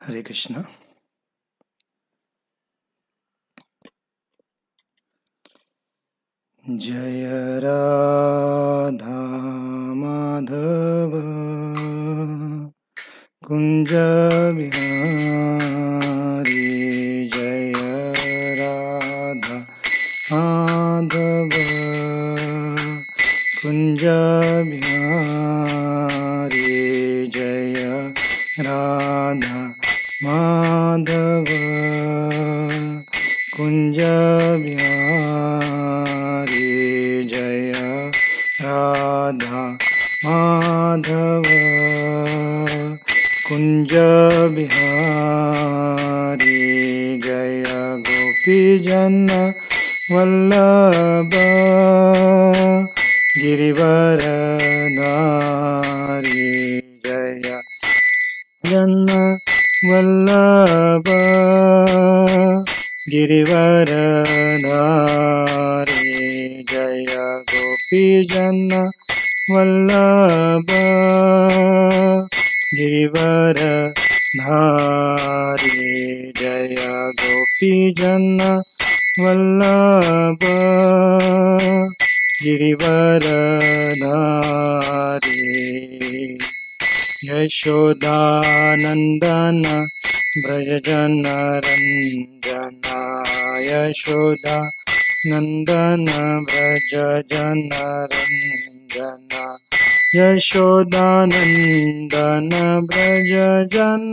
हरे कृष्णा। जय राधा माधव कुंज बिहारी। जय राधा माधव कुंज बिहारी। जय राधा माधव कुंज बिहारी। जय राधा माधव कुंज बिहारी। जय गोपीजन वल्लभ गिरिवरधारी। जय जन वल्लभ गिरिवरधारी। जय गोपीजन वल्लभ गिरिवरधारी। जय गोपीजन वल्लभ गिरिवरधारी। यशोदानंदन व्रजजन रंजन। यशोदा नंदन व्रजजन रंजन। यशोदानंदन व्रजजन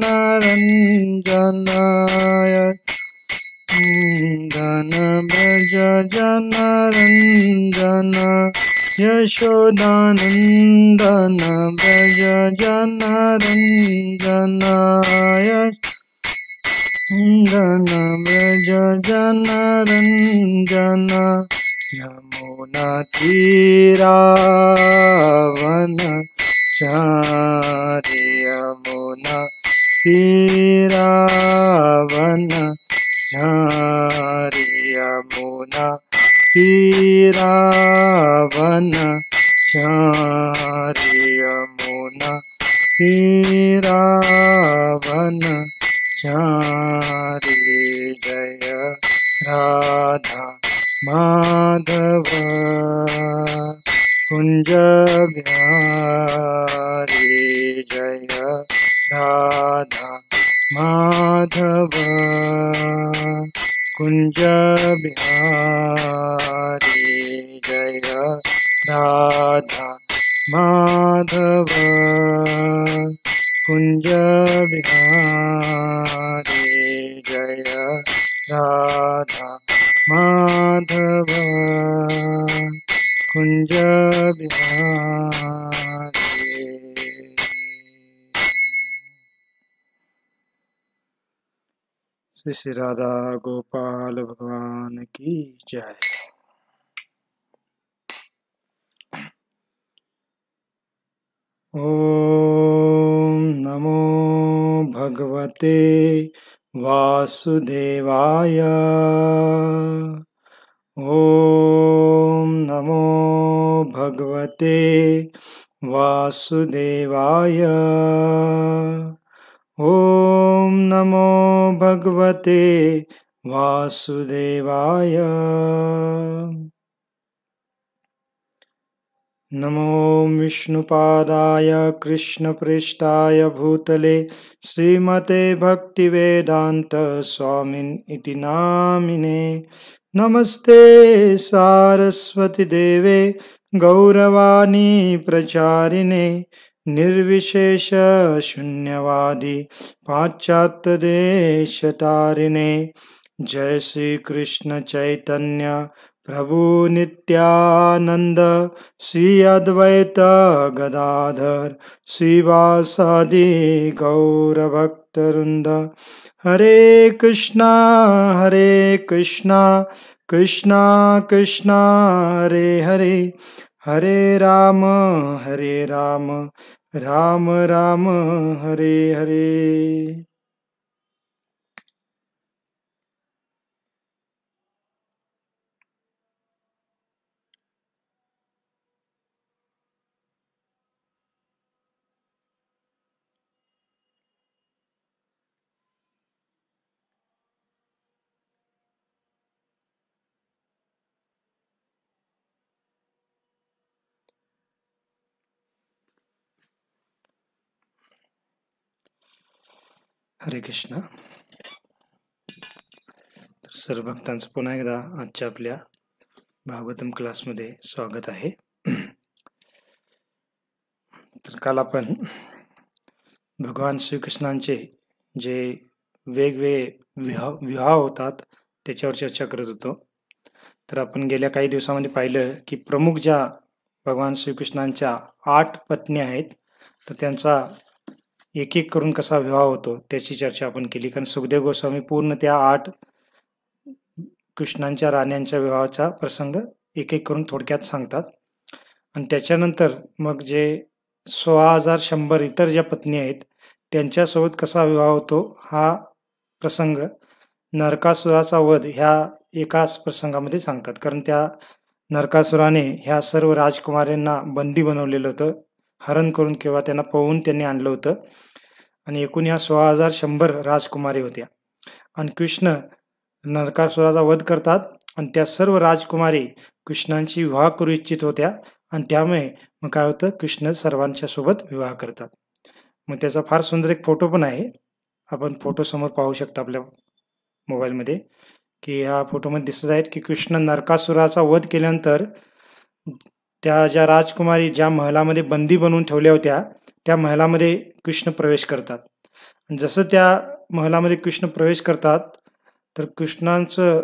रंजन। नंदन व्रजजन रंजन। यशोदानंदन व्रजजन रंजन। नंदन व्रजजन रंजन। यमुना तीरावन चारि। यमुना तीरावन चारि। यमुना तीरावन चारि। यमुना तीरावन चारि। जय राधा माधव कुंज बिहारी। जय राधा माधव कुंज बिहारी। जय राधा माधव कुंज बिहारी। जय राधा माधव कुंज बिहारी। श्री श्री राधा गोपाल भगवान की जय। ओम नमो भगवते वासुदेवाय। ओम नमो भगवते वासुदेवाय। ओम नमो भगवते वासुदेवाय। नमो विष्णुपादाय कृष्णप्रेष्ठाय भूतले श्रीमते भक्तिवेदांत स्वामिन् इति नामिने। नमस्ते सारस्वती देवे गौरवाणी प्रचारिणे। निर्विशेष शून्यवादी पाश्चात्य देशतारिणे। जय श्री कृष्ण चैतन्य प्रभु नित्यानंद। श्री अद्वैत गदाधर श्रीवासादि गौरभक्तवृंद। हरे कृष्णा कृष्णा कृष्णा हरे हरे। हरे राम राम राम हरे हरे। हरे कृष्ण. तर सर्व भक्तांचं पुन्हा एकदा आजच्या आपल्या भागवतम क्लासमध्ये स्वागत आहे. तर काल आपण भगवान श्रीकृष्णांचे जे वेगवेगळे विवाह होतात त्याच्यावर चर्चा करत होतो. तर आपण गेल्या काही दिवसामध्ये पाहिलं की प्रमुख ज्या भगवान श्रीकृष्णांच्या 8 पत्नी आहेत, तर त्यांचा एक एक करून कसा विवाह होतो त्याची चर्चा आपण केली. कारण सुखदेव गोस्वामी पूर्ण त्या 8 कृष्णांच्या राण्यांच्या विवाहाचा प्रसंग एक एक करून थोडक्यात सांगतात. आणि त्याच्यानंतर मग जे 16,100 इतर ज्या पत्नी आहेत त्यांच्यासोबत कसा विवाह होतो हा प्रसंग नरकासुराचा वध ह्या एकाच प्रसंगामध्ये सांगतात. कारण त्या नरकासुराने ह्या सर्व राजकुमारींना बंदी बनवलेलं होतं, हरण करून किंवा त्यांना पळवून त्यांनी आणलं होतं. आणि एकूण ह्या 16,100 राजकुमारी होत्या. आणि कृष्ण नरकासुराचा वध करतात आणि त्या सर्व राजकुमारी कृष्णांची विवाह करू इच्छित होत्या. आणि त्यामुळे मग काय होतं, कृष्ण सर्वांच्या सोबत विवाह करतात. मग त्याचा फार सुंदर एक फोटो पण आहे, आपण फोटो समोर पाहू शकता आपल्या मोबाईलमध्ये, की ह्या फोटोमध्ये दिसत आहेत की कृष्ण नरकासुराचा वध केल्यानंतर त्या ज्या राजकुमारी ज्या महलामध्ये बंदी बनवून ठेवल्या होत्या त्या महलामध्ये कृष्ण प्रवेश करतात. आणि जसं त्या महलामध्ये कृष्ण प्रवेश करतात तर कृष्णांचं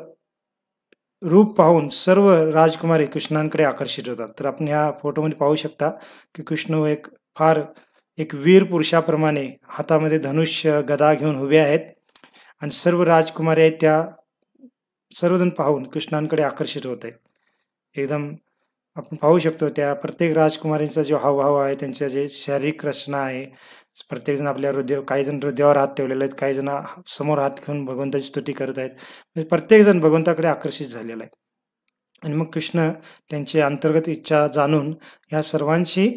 रूप पाहून सर्व राजकुमारी कृष्णांकडे आकर्षित होतात. तर आपण ह्या फोटोमध्ये पाहू शकता की कृष्ण एक वीर पुरुषाप्रमाणे हातामध्ये धनुष्य गदा घेऊन उभे आहेत आणि सर्व राजकुमारी आहेत त्या सर्वजण पाहून कृष्णांकडे आकर्षित होत आहेत. एकदम आपण पाहू शकतो त्या प्रत्येक राजकुमारींचा जो हावभाव आहे, त्यांच्या जे शारीरिक रचना आहे, प्रत्येकजण आपल्या काही जण हृदयावर हात ठेवलेले आहेत, काही जण समोर हात घेऊन भगवंताची स्तुती करत आहेत. म्हणजे प्रत्येकजण भगवंताकडे आकर्षित झालेला आहे. आणि मग कृष्ण त्यांची अंतर्गत इच्छा जाणून ह्या सर्वांशी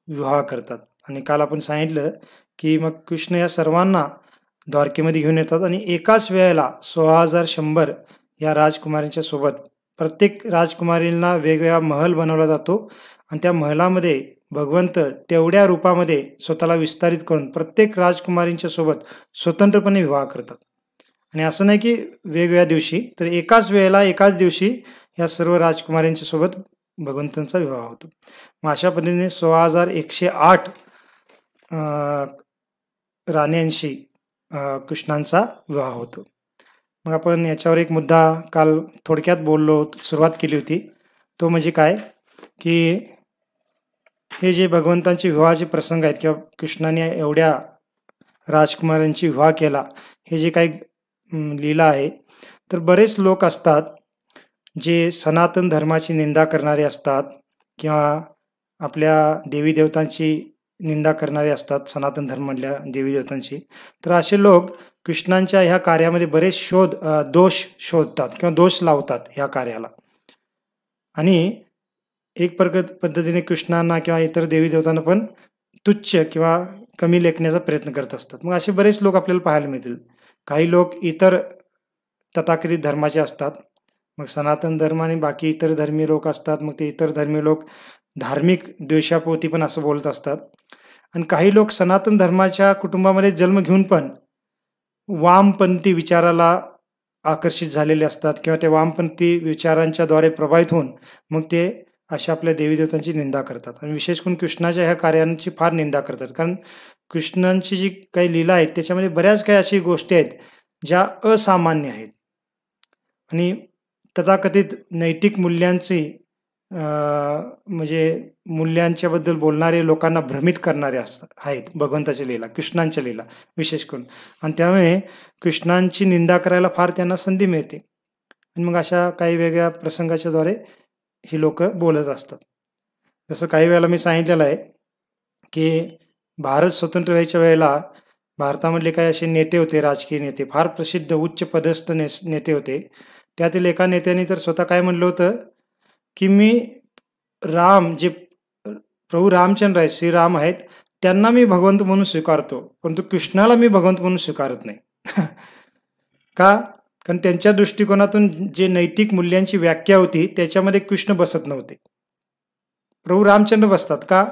विवाह करतात. आणि काल आपण सांगितलं की मग कृष्ण या सर्वांना द्वारकेमध्ये घेऊन येतात आणि एकाच वेळेला 16,100 या राजकुमारींच्या सोबत प्रत्येक राजकुमारींना वेगवेगळा महल बनवला जातो आणि त्या महलामध्ये भगवंत तेवढ्या रूपामध्ये स्वतःला विस्तारित करून प्रत्येक राजकुमारींच्या सोबत स्वतंत्रपणे विवाह करतात. आणि असं नाही की वेगवेगळ्या दिवशी, तर एकाच वेळेला एकाच दिवशी या सर्व राजकुमारींच्या सोबत भगवंतांचा विवाह होतो. मग अशा पद्धतीने 16,108 राण्यांशी कृष्णांचा विवाह होतो. मग आपण याच्यावर एक मुद्दा काल थोडक्यात सुरुवात केली होती. तो म्हणजे काय, की हे जे भगवंतांचे विवाहाचे प्रसंग आहेत किंवा कृष्णाने एवढ्या राजकुमारांची विवाह केला, हे जे काही लीला आहे, तर बरेच लोक असतात जे सनातन धर्माची निंदा करणारे असतात किंवा आपल्या देवी देवतांची निंदा करणारे असतात, सनातन धर्मातल्या देवी देवतांची. तर असे लोक कृष्णांच्या ह्या कार्यामध्ये बरेच दोष शोधतात किंवा दोष लावतात ह्या कार्याला. आणि एक पद्धतीने कृष्णांना किंवा इतर देवी देवतांना पण तुच्छ किंवा कमी लेखण्याचा प्रयत्न करत असतात. मग असे बरेच लोक आपल्याला पाहायला मिळतील. काही लोक इतर तथाकथित धर्माचे असतात, मग सनातन धर्म आणि बाकी इतर धर्मीय लोक असतात. मग ते इतर धर्मीय लोक धार्मिक द्वेषापोटी पण असं बोलत असतात. आणि काही लोक सनातन धर्माच्या कुटुंबामध्ये जन्म घेऊन पण वामपंथी विचाराला आकर्षित झालेले असतात किंवा त्या वामपंथी विचारांच्या द्वारे प्रभावित होऊन मग ते अशा आपल्या देवी देवतांची निंदा करतात. आणि विशेष करून कृष्णाच्या ह्या कार्यांची फार निंदा करतात. कारण कृष्णांची जी काही लीला आहेत त्याच्यामध्ये बऱ्याच काही अशी गोष्टी आहेत ज्या असामान्य आहेत आणि तथाकथित नैतिक मूल्यांची म्हणजे मूल्यांच्याबद्दल बोलणारे लोकांना भ्रमित करणारे आहेत भगवंताच्या लीला, कृष्णांच्या लीला विशेष करून. आणि त्यामुळे कृष्णांची निंदा करायला फार त्यांना संधी मिळते. आणि मग अशा काही वेगळ्या प्रसंगाच्या द्वारे ही लोक बोलत असतात. जसं काही वेळेला मी सांगितलेलं आहे की भारत स्वतंत्र व्हायच्या वेळेला भारतामधले काही असे नेते होते, राजकीय नेते, फार प्रसिद्ध उच्च पदस्थ नेते होते. त्यातील एका नेत्याने तर स्वतः काय म्हणलं होतं की मी जे प्रभू रामचंद्र आहेत, श्रीराम आहेत, त्यांना मी भगवंत म्हणून स्वीकारतो, परंतु कृष्णाला मी भगवंत म्हणून स्वीकारत नाही. का? कारण त्यांच्या दृष्टिकोनातून जे नैतिक मूल्यांची व्याख्या होती त्याच्यामध्ये कृष्ण बसत नव्हते, प्रभू रामचंद्र बसतात. का?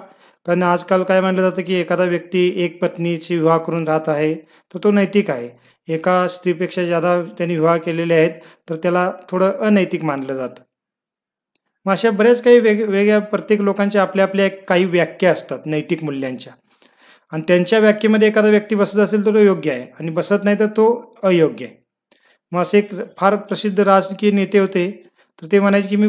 कारण आजकाल काय मानलं जातं, की एखादा व्यक्ती एक पत्नीची विवाह करून राहत आहे, तर तो नैतिक आहे. एका स्त्रीपेक्षा जादा त्यांनी विवाह केलेले आहेत, तर त्याला थोडं अनैतिक मानलं जातं. मग अशा बऱ्याच काही वेगवेगळ्या प्रत्येक लोकांच्या आपल्या काही व्याख्या असतात नैतिक मूल्यांच्या आणि त्यांच्या व्याख्येमध्ये एखादा व्यक्ती बसत असेल तर तो योग्य आहे आणि बसत नाही तर तो अयोग्य आहे. मग असे एक फार प्रसिद्ध राजकीय नेते होते, तर ते म्हणायचे की मी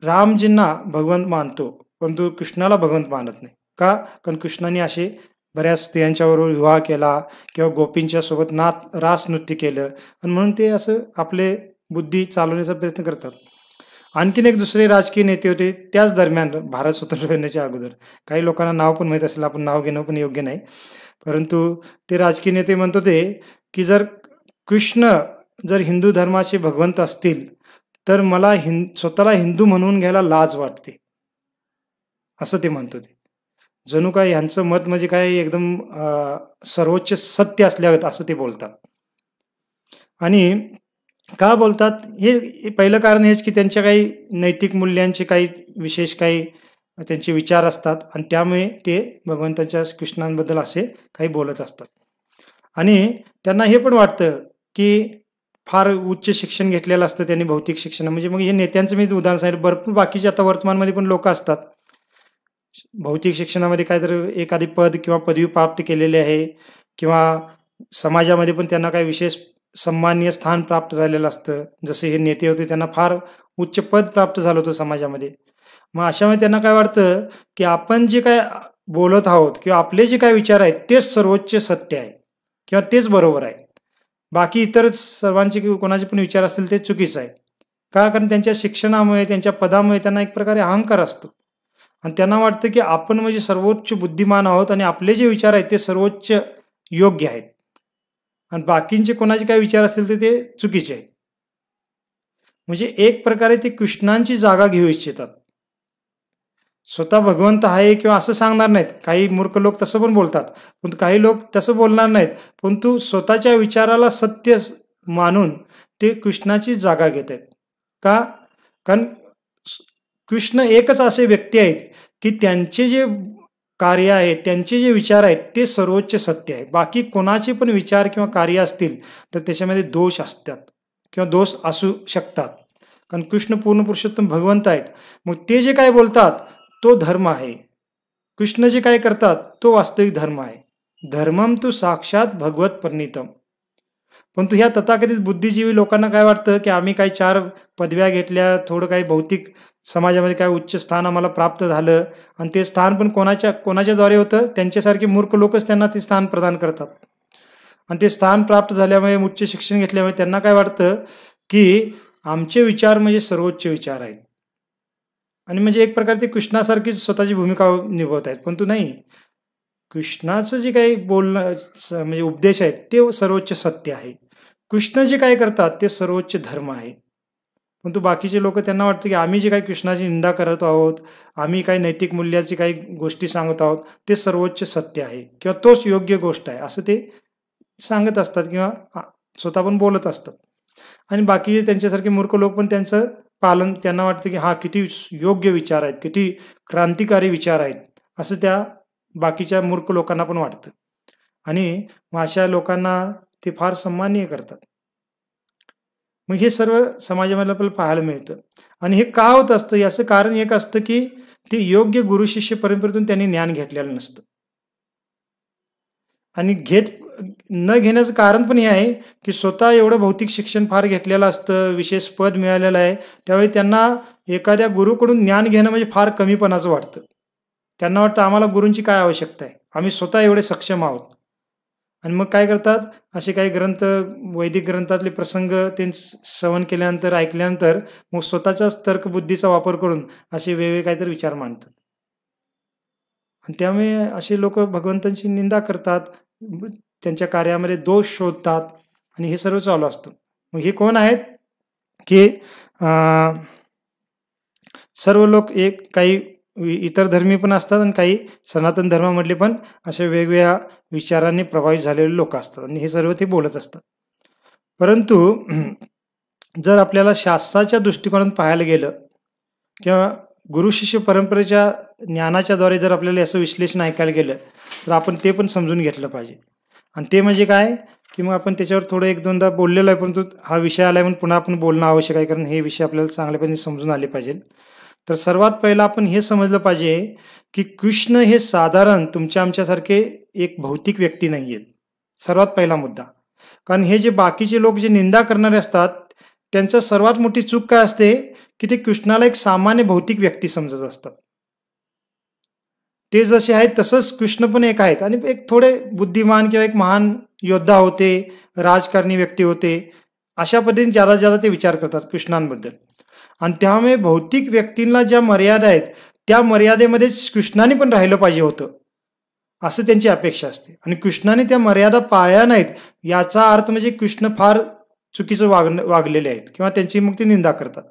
रामजींना भगवंत मानतो, परंतु कृष्णाला भगवंत मानत नाही. का? कारण कृष्णाने असे बऱ्याच स्त्रियांच्याबरोबर विवाह केला किंवा गोपींच्या सोबत रास नृत्य केलं आणि म्हणून ते असं आपले बुद्धी चालवण्याचा प्रयत्न करतात. आणखीन एक दुसरे राजकीय नेते होते त्याच दरम्यान भारत स्वतंत्र होण्याच्या अगोदर. काही लोकांना नाव पण माहीत असेल, आपण नाव घेणं पण योग्य नाही. परंतु ते राजकीय नेते म्हणत होते, की जर कृष्ण जर हिंदू धर्माचे भगवंत असतील, तर मला स्वतःला हिंदू म्हणून घ्यायला लाज वाटते. असं ते म्हणत होते. जणू काय ह्यांचं मत म्हणजे काय एकदम सर्वोच्च सत्य असल्यागत असं ते बोलतात. आणि का बोलतात? हे पहिलं कारण हेच की त्यांच्या काही नैतिक मूल्यांचे काही विशेष काही त्यांचे विचार असतात आणि त्यामुळे ते भगवंताच्या कृष्णांबद्दल असे काही बोलत असतात. आणि त्यांना हे पण वाटतं, की फार उच्च शिक्षण घेतलेलं असतं त्यांनी भौतिक शिक्षण म्हणजे मग हे नेत्यांचं मी उदाहरण सांगितलं. भरपूर बाकीचे आता वर्तमानमध्ये पण लोकं असतात. भौतिक शिक्षणामध्ये काहीतरी एखादी पद किंवा पदवी प्राप्त केलेली आहे किंवा समाजामध्ये पण त्यांना काही विशेष सन्माननीय स्थान प्राप्त झालेलं असतं. जसे हे नेते होते त्यांना फार उच्च पद प्राप्त झालं होतं समाजामध्ये. मग अशामुळे त्यांना काय वाटतं, की आपण जे काय बोलत आहोत किंवा आपले जे काही विचार आहेत तेच सर्वोच्च सत्य आहे किंवा तेच बरोबर आहे. बाकी इतर सर्वांचे किंवा कोणाचे पण विचार असतील ते चुकीचं आहे. का? कारण त्यांच्या शिक्षणामुळे, त्यांच्या पदामुळे त्यांना एक प्रकारे अहंकार असतो आणि त्यांना वाटतं, की आपण म्हणजे सर्वोच्च बुद्धिमान आहोत आणि आपले जे विचार आहेत ते सर्वोच्च योग्य आहेत आणि बाकींचे कोणाचे काही विचार असतील तर ते चुकीचे आहेत. म्हणजे एक प्रकारे ते कृष्णांची जागा घेऊ इच्छितात. स्वतः भगवंत आहे किंवा असं सांगणार नाहीत. काही मूर्ख लोक तसं पण बोलतात. परंतु काही लोक तसं बोलणार नाहीत. परंतु स्वतःच्या विचाराला सत्य मानून ते कृष्णाची जागा घेत आहेत. का? कारण कृष्ण एकच असे व्यक्ती आहेत, की त्यांचे जे कार्य आहे, त्यांचे जे विचार आहेत ते सर्वोच्च सत्य आहे. बाकी कोणाचे पण विचार किंवा कार्य असतील तर त्याच्यामध्ये दोष असतात किंवा दोष असू शकतात. कारण कृष्ण पूर्ण पुरुषोत्तम भगवंत आहेत. मग ते जे काय बोलतात तो धर्म आहे. कृष्ण जे काय करतात तो वास्तविक धर्म आहे. धर्मम तु साक्षात भगवत प्रणीतम. परंतु ह्या तथाकथित बुद्धिजीवी लोकांना काय वाटतं, की आम्ही काही 4 पदव्या घेतल्या, थोडं काही भौतिक समाजामध्ये काय उच्च स्थान आम्हाला प्राप्त झालं आणि ते स्थान पण कोणाच्याद्वारे होतं? त्यांच्यासारखे मूर्ख लोकच त्यांना ते स्थान प्रदान करतात. आणि ते स्थान प्राप्त झाल्यामुळे, उच्च शिक्षण घेतल्यामुळे त्यांना काय वाटतं, की आमचे विचार म्हणजे सर्वोच्च विचार आहेत. आणि म्हणजे एक प्रकारे ते कृष्णासारखीच स्वतःची भूमिका निभवत आहेत. परंतु नाही, कृष्णाचं जे काही बोलणं म्हणजे उपदेश आहेत ते सर्वोच्च सत्य आहे. कृष्ण जे काही करतात ते सर्वोच्च धर्म आहे. परंतु बाकीचे लोक त्यांना वाटतं, की आम्ही जे काही कृष्णाची निंदा करत आहोत, आम्ही काही नैतिक मूल्याची काही गोष्टी सांगत आहोत, ते सर्वोच्च सत्य आहे किंवा तोच योग्य गोष्ट आहे, असं ते सांगत असतात किंवा स्वतः पण बोलत असतात. आणि बाकीचे त्यांच्यासारखे मूर्ख लोक पण त्यांचं पालन त्यांना वाटतं, की हा किती योग्य विचार आहेत, किती क्रांतिकारी विचार आहेत, असं त्या बाकीच्या मूर्ख लोकांना पण वाटतं. आणि मग अशा लोकांना ते फार सन्माननीय करतात. मग हे सर्व समाजामध्ये आपल्याला पाहायला मिळतं. आणि हे का होत असतं? याचं कारण एक असतं, की ते योग्य गुरु शिष्य परंपरेतून त्यांनी ज्ञान घेतलेलं नसतं. आणि न घेण्याचं कारण पण हे आहे, की स्वतः एवढं भौतिक शिक्षण फार घेतलेलं असतं, विशेष पद मिळालेलं आहे. त्यावेळी त्यांना एखाद्या गुरुकडून ज्ञान घेणं म्हणजे फार कमीपणाचं वाटतं. त्यांना वाटतं आम्हाला गुरूंची काय आवश्यकता आहे? आम्ही स्वतः एवढे सक्षम आहोत. आणि मग काय करतात? असे काही ग्रंथ, वैदिक ग्रंथातले प्रसंग ते श्रवण केल्यानंतर, ऐकल्यानंतर मग स्वतःच्याच तर्कबुद्धीचा वापर करून असे वेगवेगळे काहीतरी विचार मांडतात. आणि त्यामुळे असे लोकं भगवंतांची निंदा करतात, त्यांच्या कार्यामध्ये दोष शोधतात आणि हे सर्व चालू असतं. मग हे कोण आहेत? की सर्व लोक एक काही इतर धर्मी पण असतात आणि काही सनातन धर्मामधले पण अशा वेगवेगळ्या विचारांनी प्रभावित झालेले लोक असतात आणि हे सर्व ते बोलत असतात. परंतु जर आपल्याला शास्त्राच्या दृष्टिकोनातून पाहायला गेलं किंवा गुरु शिष्य परंपरेच्या ज्ञानाच्याद्वारे जर आपल्याला असं विश्लेषण ऐकायला गेलं तर आपण ते पण समजून घेतलं पाहिजे. आणि ते म्हणजे काय की मग आपण त्याच्यावर थोडं एक दोनदा बोललेलो आहे, परंतु हा विषय आला आहे म्हणून पुन्हा आपण बोलणं आवश्यक आहे, कारण हे विषय आपल्याला चांगल्यापणे समजून आले पाहिजे. तर सर्वात पहिलं आपण हे समजलं पाहिजे की कृष्ण हे साधारण तुमच्या आमच्यासारखे एक भौतिक व्यक्ती नाही आहेत. सर्वात पहिला मुद्दा. कारण हे जे बाकीचे लोक जे निंदा करणारे असतात त्यांचं सर्वात मोठी चूक काय असते की ते कृष्णाला एक सामान्य भौतिक व्यक्ती समजत असतात. ते जसे आहेत तसंच कृष्ण पण एक आहेत आणि एक थोडे बुद्धिमान किंवा एक महान योद्धा होते, राजकारणी व्यक्ती होते, अशा पद्धतीने ज्यादा ज्यादा ते विचार करतात कृष्णांबद्दल. आणि त्यामुळे भौतिक व्यक्तींना ज्या मर्यादा आहेत त्या मर्यादेमध्येच कृष्णाने पण राहिलं पाहिजे होतं असं त्यांची अपेक्षा असते. आणि कृष्णाने त्या मर्यादा पाळल्या नाहीत याचा अर्थ म्हणजे कृष्ण फार चुकीचं वागलेले आहेत किंवा त्यांची मग ते निंदा करतात.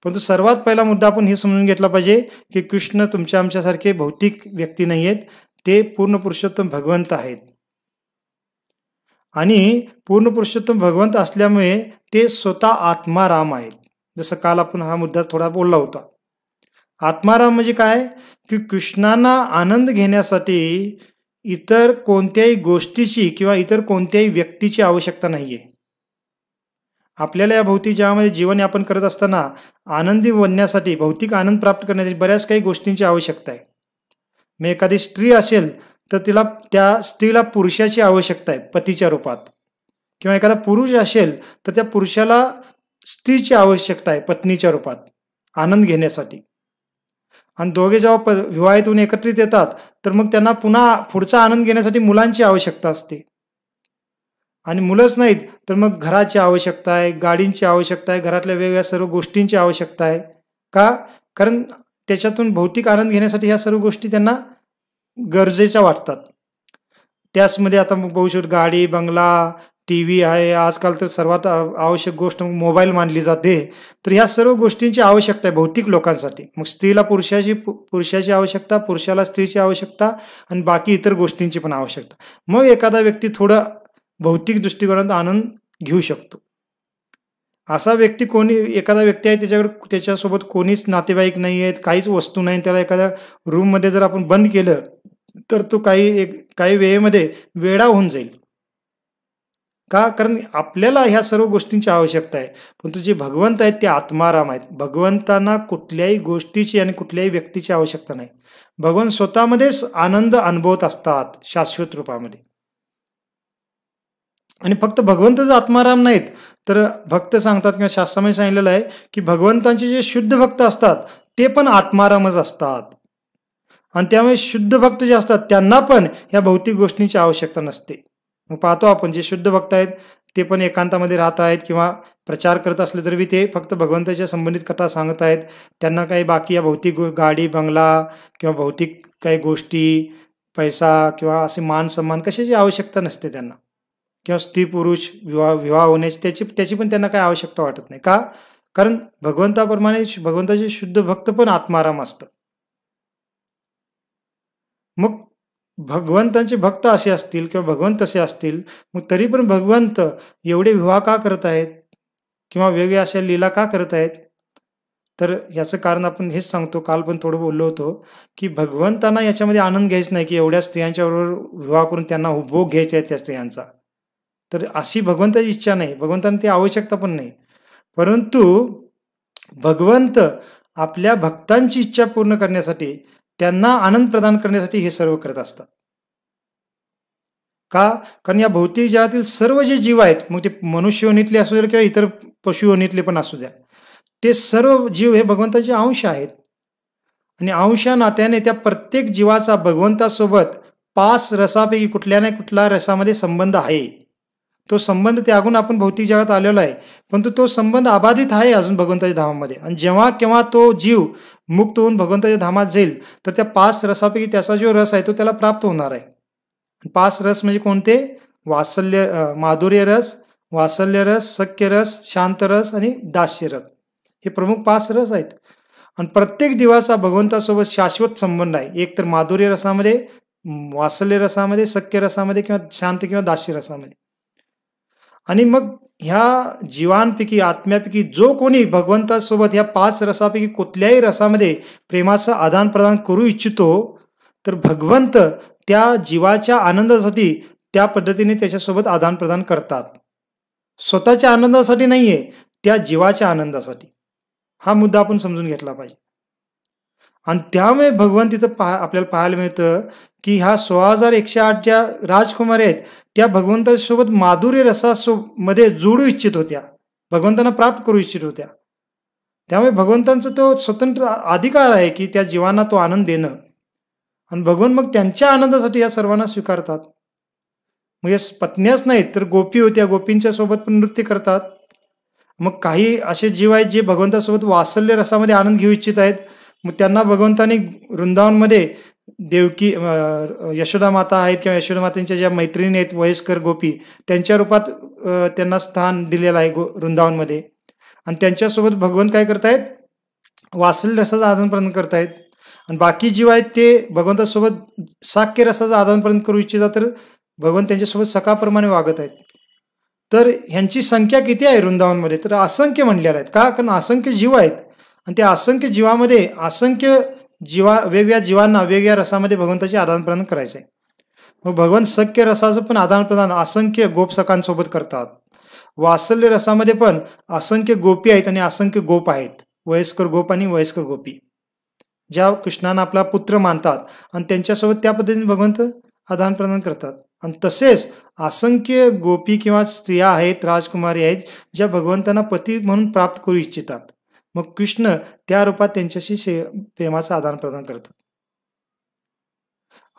परंतु सर्वात पहिला मुद्दा आपण हे समजून घेतला पाहिजे की कृष्ण तुमच्या आमच्यासारखे भौतिक व्यक्ती नाही आहेत, ते पूर्ण पुरुषोत्तम भगवंत आहेत. आणि पूर्ण पुरुषोत्तम भगवंत असल्यामुळे ते स्वतः आत्माराम आहेत. जसं काल आपण हा मुद्दा थोडा बोलला होता. आत्माराम म्हणजे काय की कृष्णांना आनंद घेण्यासाठी इतर कोणत्याही गोष्टीची किंवा इतर कोणत्याही व्यक्तीची आवश्यकता नाहीये. आपल्याला या भौतिक जगामध्ये जीवन यापन करत असताना आनंदी बनण्यासाठी, भौतिक आनंद प्राप्त करण्यासाठी बऱ्याच काही गोष्टींची आवश्यकता आहे. मग एखादी स्त्री असेल तर त्या स्त्रीला पुरुषाची आवश्यकता आहे पतीच्या रूपात, किंवा एखादा पुरुष असेल तर त्या पुरुषाला स्त्रीची आवश्यकता आहे पत्नीच्या रूपात आनंद घेण्यासाठी. आणि दोघे जेव्हा विवाहितून एकत्रित येतात तर मग त्यांना पुन्हा पुढचा आनंद घेण्यासाठी मुलांची आवश्यकता असते. आणि मुलंच नाहीत तर मग घराची आवश्यकता आहे, गाडींची आवश्यकता आहे, घरातल्या वेगवेगळ्या सर्व गोष्टींची आवश्यकता आहे. का? कारण त्याच्यातून भौतिक आनंद घेण्यासाठी ह्या सर्व गोष्टी त्यांना गरजेच्या वाटतात. त्याचमध्ये आता मग बघू शकतो गाडी, बंगला, टी व्ही आहे. आजकाल तर सर्वात आवश्यक गोष्ट मोबाईल मानली जाते. तर ह्या सर्व गोष्टींची आवश्यकता आहे भौतिक लोकांसाठी. मग स्त्रीला पुरुषाची आवश्यकता, पुरुषाला स्त्रीची आवश्यकता आणि बाकी इतर गोष्टींची पण आवश्यकता. मग एखादा व्यक्ती थोडा भौतिक दृष्टिकोनात आनंद घेऊ शकतो. असा व्यक्ती एखादा व्यक्ती आहे त्याच्यासोबत कोणीच नातेवाईक नाही आहेत, काहीच वस्तू नाही, त्याला एखाद्या रूममध्ये जर आपण बंद केलं तर तो काही वेळेमध्ये वेडा होऊन जाईल. का? कारण आपल्याला ह्या सर्व गोष्टींची आवश्यकता आहे. परंतु जे भगवंत आहेत ते आत्माराम आहेत. भगवंतांना कुठल्याही गोष्टीची आणि कुठल्याही व्यक्तीची आवश्यकता नाही. भगवंत स्वतःमध्येच आनंद अनुभवत असतात शाश्वत रूपामध्ये. आणि फक्त भगवंतच आत्माराम नाहीत, तर भक्त सांगतात किंवा शास्त्रामध्ये सांगितलेलं आहे की भगवंतांचे जे शुद्ध भक्त असतात ते पण आत्मारामच असतात. आणि त्यामुळे शुद्ध भक्त जे असतात त्यांना पण ह्या भौतिक गोष्टींची आवश्यकता नसते. मग पाहतो आपण जे शुद्ध भक्त आहेत ते पण एकांतामध्ये राहत आहेत किंवा प्रचार करत असले तरी ते फक्त भगवंताच्या संबंधित कथा सांगत आहेत. त्यांना काही बाकी या भौतिक गाडी, बंगला किंवा भौतिक काही गोष्टी, पैसा किंवा असे मान सन्मान कशाची आवश्यकता नसते त्यांना. किंवा स्त्री पुरुष विवाह होण्याची त्याची पण त्यांना काही आवश्यकता वाटत नाही. का? कारण भगवंताप्रमाणे भगवंताचे शुद्ध भक्त पण आत्माराम असतात. मग भगवंतांचे भक्त असे असतील किंवा भगवंत असे असतील, मग तरी पण भगवंत एवढे विवाह का करत आहेत किंवा वेगवेगळ्या अशा लीला का करत आहेत? तर याचं कारण आपण हेच सांगतो, काल पण थोडं बोललो होतो की भगवंतांना याच्यामध्ये आनंद घ्यायचा नाही की एवढ्या स्त्रियांच्या बरोबर विवाह करून त्यांना उपभोग घ्यायचा आहे त्या स्त्रियांचा. तर अशी भगवंताची इच्छा नाही, भगवंतांना ती आवश्यकता पण नाही. परंतु भगवंत आपल्या भक्तांची इच्छा पूर्ण करण्यासाठी, त्यांना आनंद प्रदान करण्यासाठी हे सर्व करत असतात. का? कारण या भौतिक जगातील सर्व जे जीव आहेत, मग ते मनुष्य योनीतले असू द्या किंवा इतर पशु योनीतले पण असू द्या, ते सर्व जीव हे भगवंताचे अंश आहेत. आणि अंशा नात्याने त्या प्रत्येक जीवाचा भगवंतासोबत 5 रसापैकी कुठल्या ना कुठल्या रसामध्ये संबंध आहे. तो संबंध त्यागून आपण भौतिक जगात आलेलो आहे, परंतु तो संबंध अबाधित आहे अजून भगवंताच्या धामामध्ये. आणि जेव्हा केव्हा तो जीव मुक्त होऊन भगवंताच्या धामात जाईल तर त्या 5 रसापैकी त्याचा जो रस आहे तो त्याला प्राप्त होणार आहे. 5 रस म्हणजे कोणते? माधुर्य रस, वात्सल्य रस, सख्य रस, शांत रस आणि दास्य रस. हे प्रमुख 5 रस आहेत. आणि प्रत्येक दिवाचा भगवंतासोबत शाश्वत संबंध आहे. एक तर माधुर्य रसामध्ये, वात्सल्य रसामध्ये, सख्य रसामध्ये किंवा शांत किंवा दास्य रसामध्ये. आणि मग ह्या जीवांपैकी आत्म्यापैकी जो कोणी भगवंतासोबत ह्या 5 रसापैकी कुठल्याही रसामध्ये प्रेमाचं आदान प्रदान करू इच्छितो, तर भगवंत त्या जीवाच्या आनंदासाठी त्या पद्धतीने त्याच्यासोबत आदान प्रदान करतात. स्वतःच्या आनंदासाठी नाहीये, त्या जीवाच्या आनंदासाठी. हा मुद्दा आपण समजून घेतला पाहिजे. आणि त्यामुळे भगवान तिथं आपल्याला पाहायला मिळतं की ह्या 16,108 ज्या राजकुमारी आहेत त्या भगवंतासोबत माधुर्य रसामध्ये जोडू इच्छित होत्या, भगवंतांना प्राप्त करू इच्छित होत्या. त्यामुळे भगवंतांचा तो स्वतंत्र अधिकार आहे की त्या जीवांना तो आनंद देणं. आणि भगवान मग त्यांच्या आनंदासाठी या सर्वांना स्वीकारतात. म्हणजे पत्न्याच नाहीत तर गोपी होत्या, गोपींच्या सोबत पण नृत्य करतात. मग काही असे जीव आहेत जे भगवंतासोबत वात्सल्य रसामध्ये आनंद घेऊ इच्छित आहेत. मग त्यांना भगवंतांनी वृंदावनमध्ये देवकी यशोदा माता आहेत किंवा यशोदा मातेंच्या ज्या मैत्रिणी आहेत वयस्कर गोपी, त्यांच्या रूपात त्यांना स्थान दिलेलं आहे वृंदावनमध्ये. आणि त्यांच्यासोबत भगवंत काय करतायत, वात्सल्य रसाचं आदान प्रदान करतायत. आणि बाकी जीव आहेत ते भगवंतासोबत साख्य रसाचं आदान प्रदान करू इच्छितात, तर भगवंत त्यांच्यासोबत सखाप्रमाणे वागत आहेत. तर ह्यांची संख्या किती आहे वृंदावनमध्ये, तर असंख्य म्हणलेल्या आहेत. का? कारण असंख्य जीव आहेत आणि त्या असंख्य जीवामध्ये असंख्य वेगवेगळ्या जीवांना वेगवेगळ्या रसामध्ये भगवंताचे आदान प्रदान करायचे. मग भगवंत सख्य रसाचं पण आदान प्रदान असंख्य गोपसखांसोबत करतात. वात्सल्य रसामध्ये पण असंख्य गोपी आहेत आणि असंख्य गोप आहेत, वयस्कर गोप आणि वयस्कर गोपी, ज्या कृष्णांना आपला पुत्र मानतात आणि त्यांच्यासोबत त्या पद्धतीने भगवंत आदान प्रदान करतात. आणि तसेच असंख्य गोपी किंवा स्त्रिया आहेत, राजकुमारी आहेत, ज्या भगवंतांना पती म्हणून प्राप्त करू इच्छितात. मग कृष्ण त्या रूपात त्यांच्याशी प्रेमाचं आदान प्रदान करतात.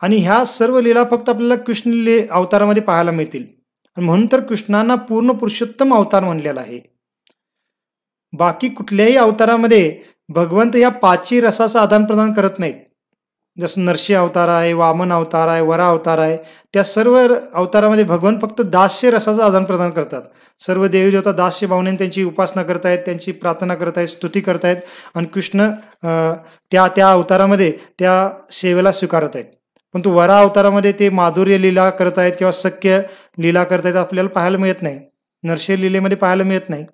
आणि ह्या सर्व लीला फक्त आपल्याला कृष्ण अवतारामध्ये पाहायला मिळतील. आणि म्हणून तर कृष्णांना पूर्ण पुरुषोत्तम अवतार म्हणलेला आहे. बाकी कुठल्याही अवतारामध्ये भगवंत या 5 रसाचं आदान प्रदान करत नाहीत. जसं नरसिंह अवतार आहे, वामन अवतार आहे, वरा अवतार आहे, त्या सर्व अवतारामध्ये भगवंत फक्त दास्य रसाचं आदान प्रदान करतात. सर्व देवी देवता दास्य भावनेने त्यांची उपासना करतायत, त्यांची प्रार्थना करतायत, स्तुती करतायत. आणि कृष्ण त्या अवतारामध्ये त्या सेवेला स्वीकारत आहेत. पण तो वरा अवतारामध्ये ते माधुर्य लीला करत आहेत किंवा सख्य लीला करतायत आपल्याला पाहायला मिळत नाही. नरसिंह लीलेमध्ये पाहायला मिळत नाही.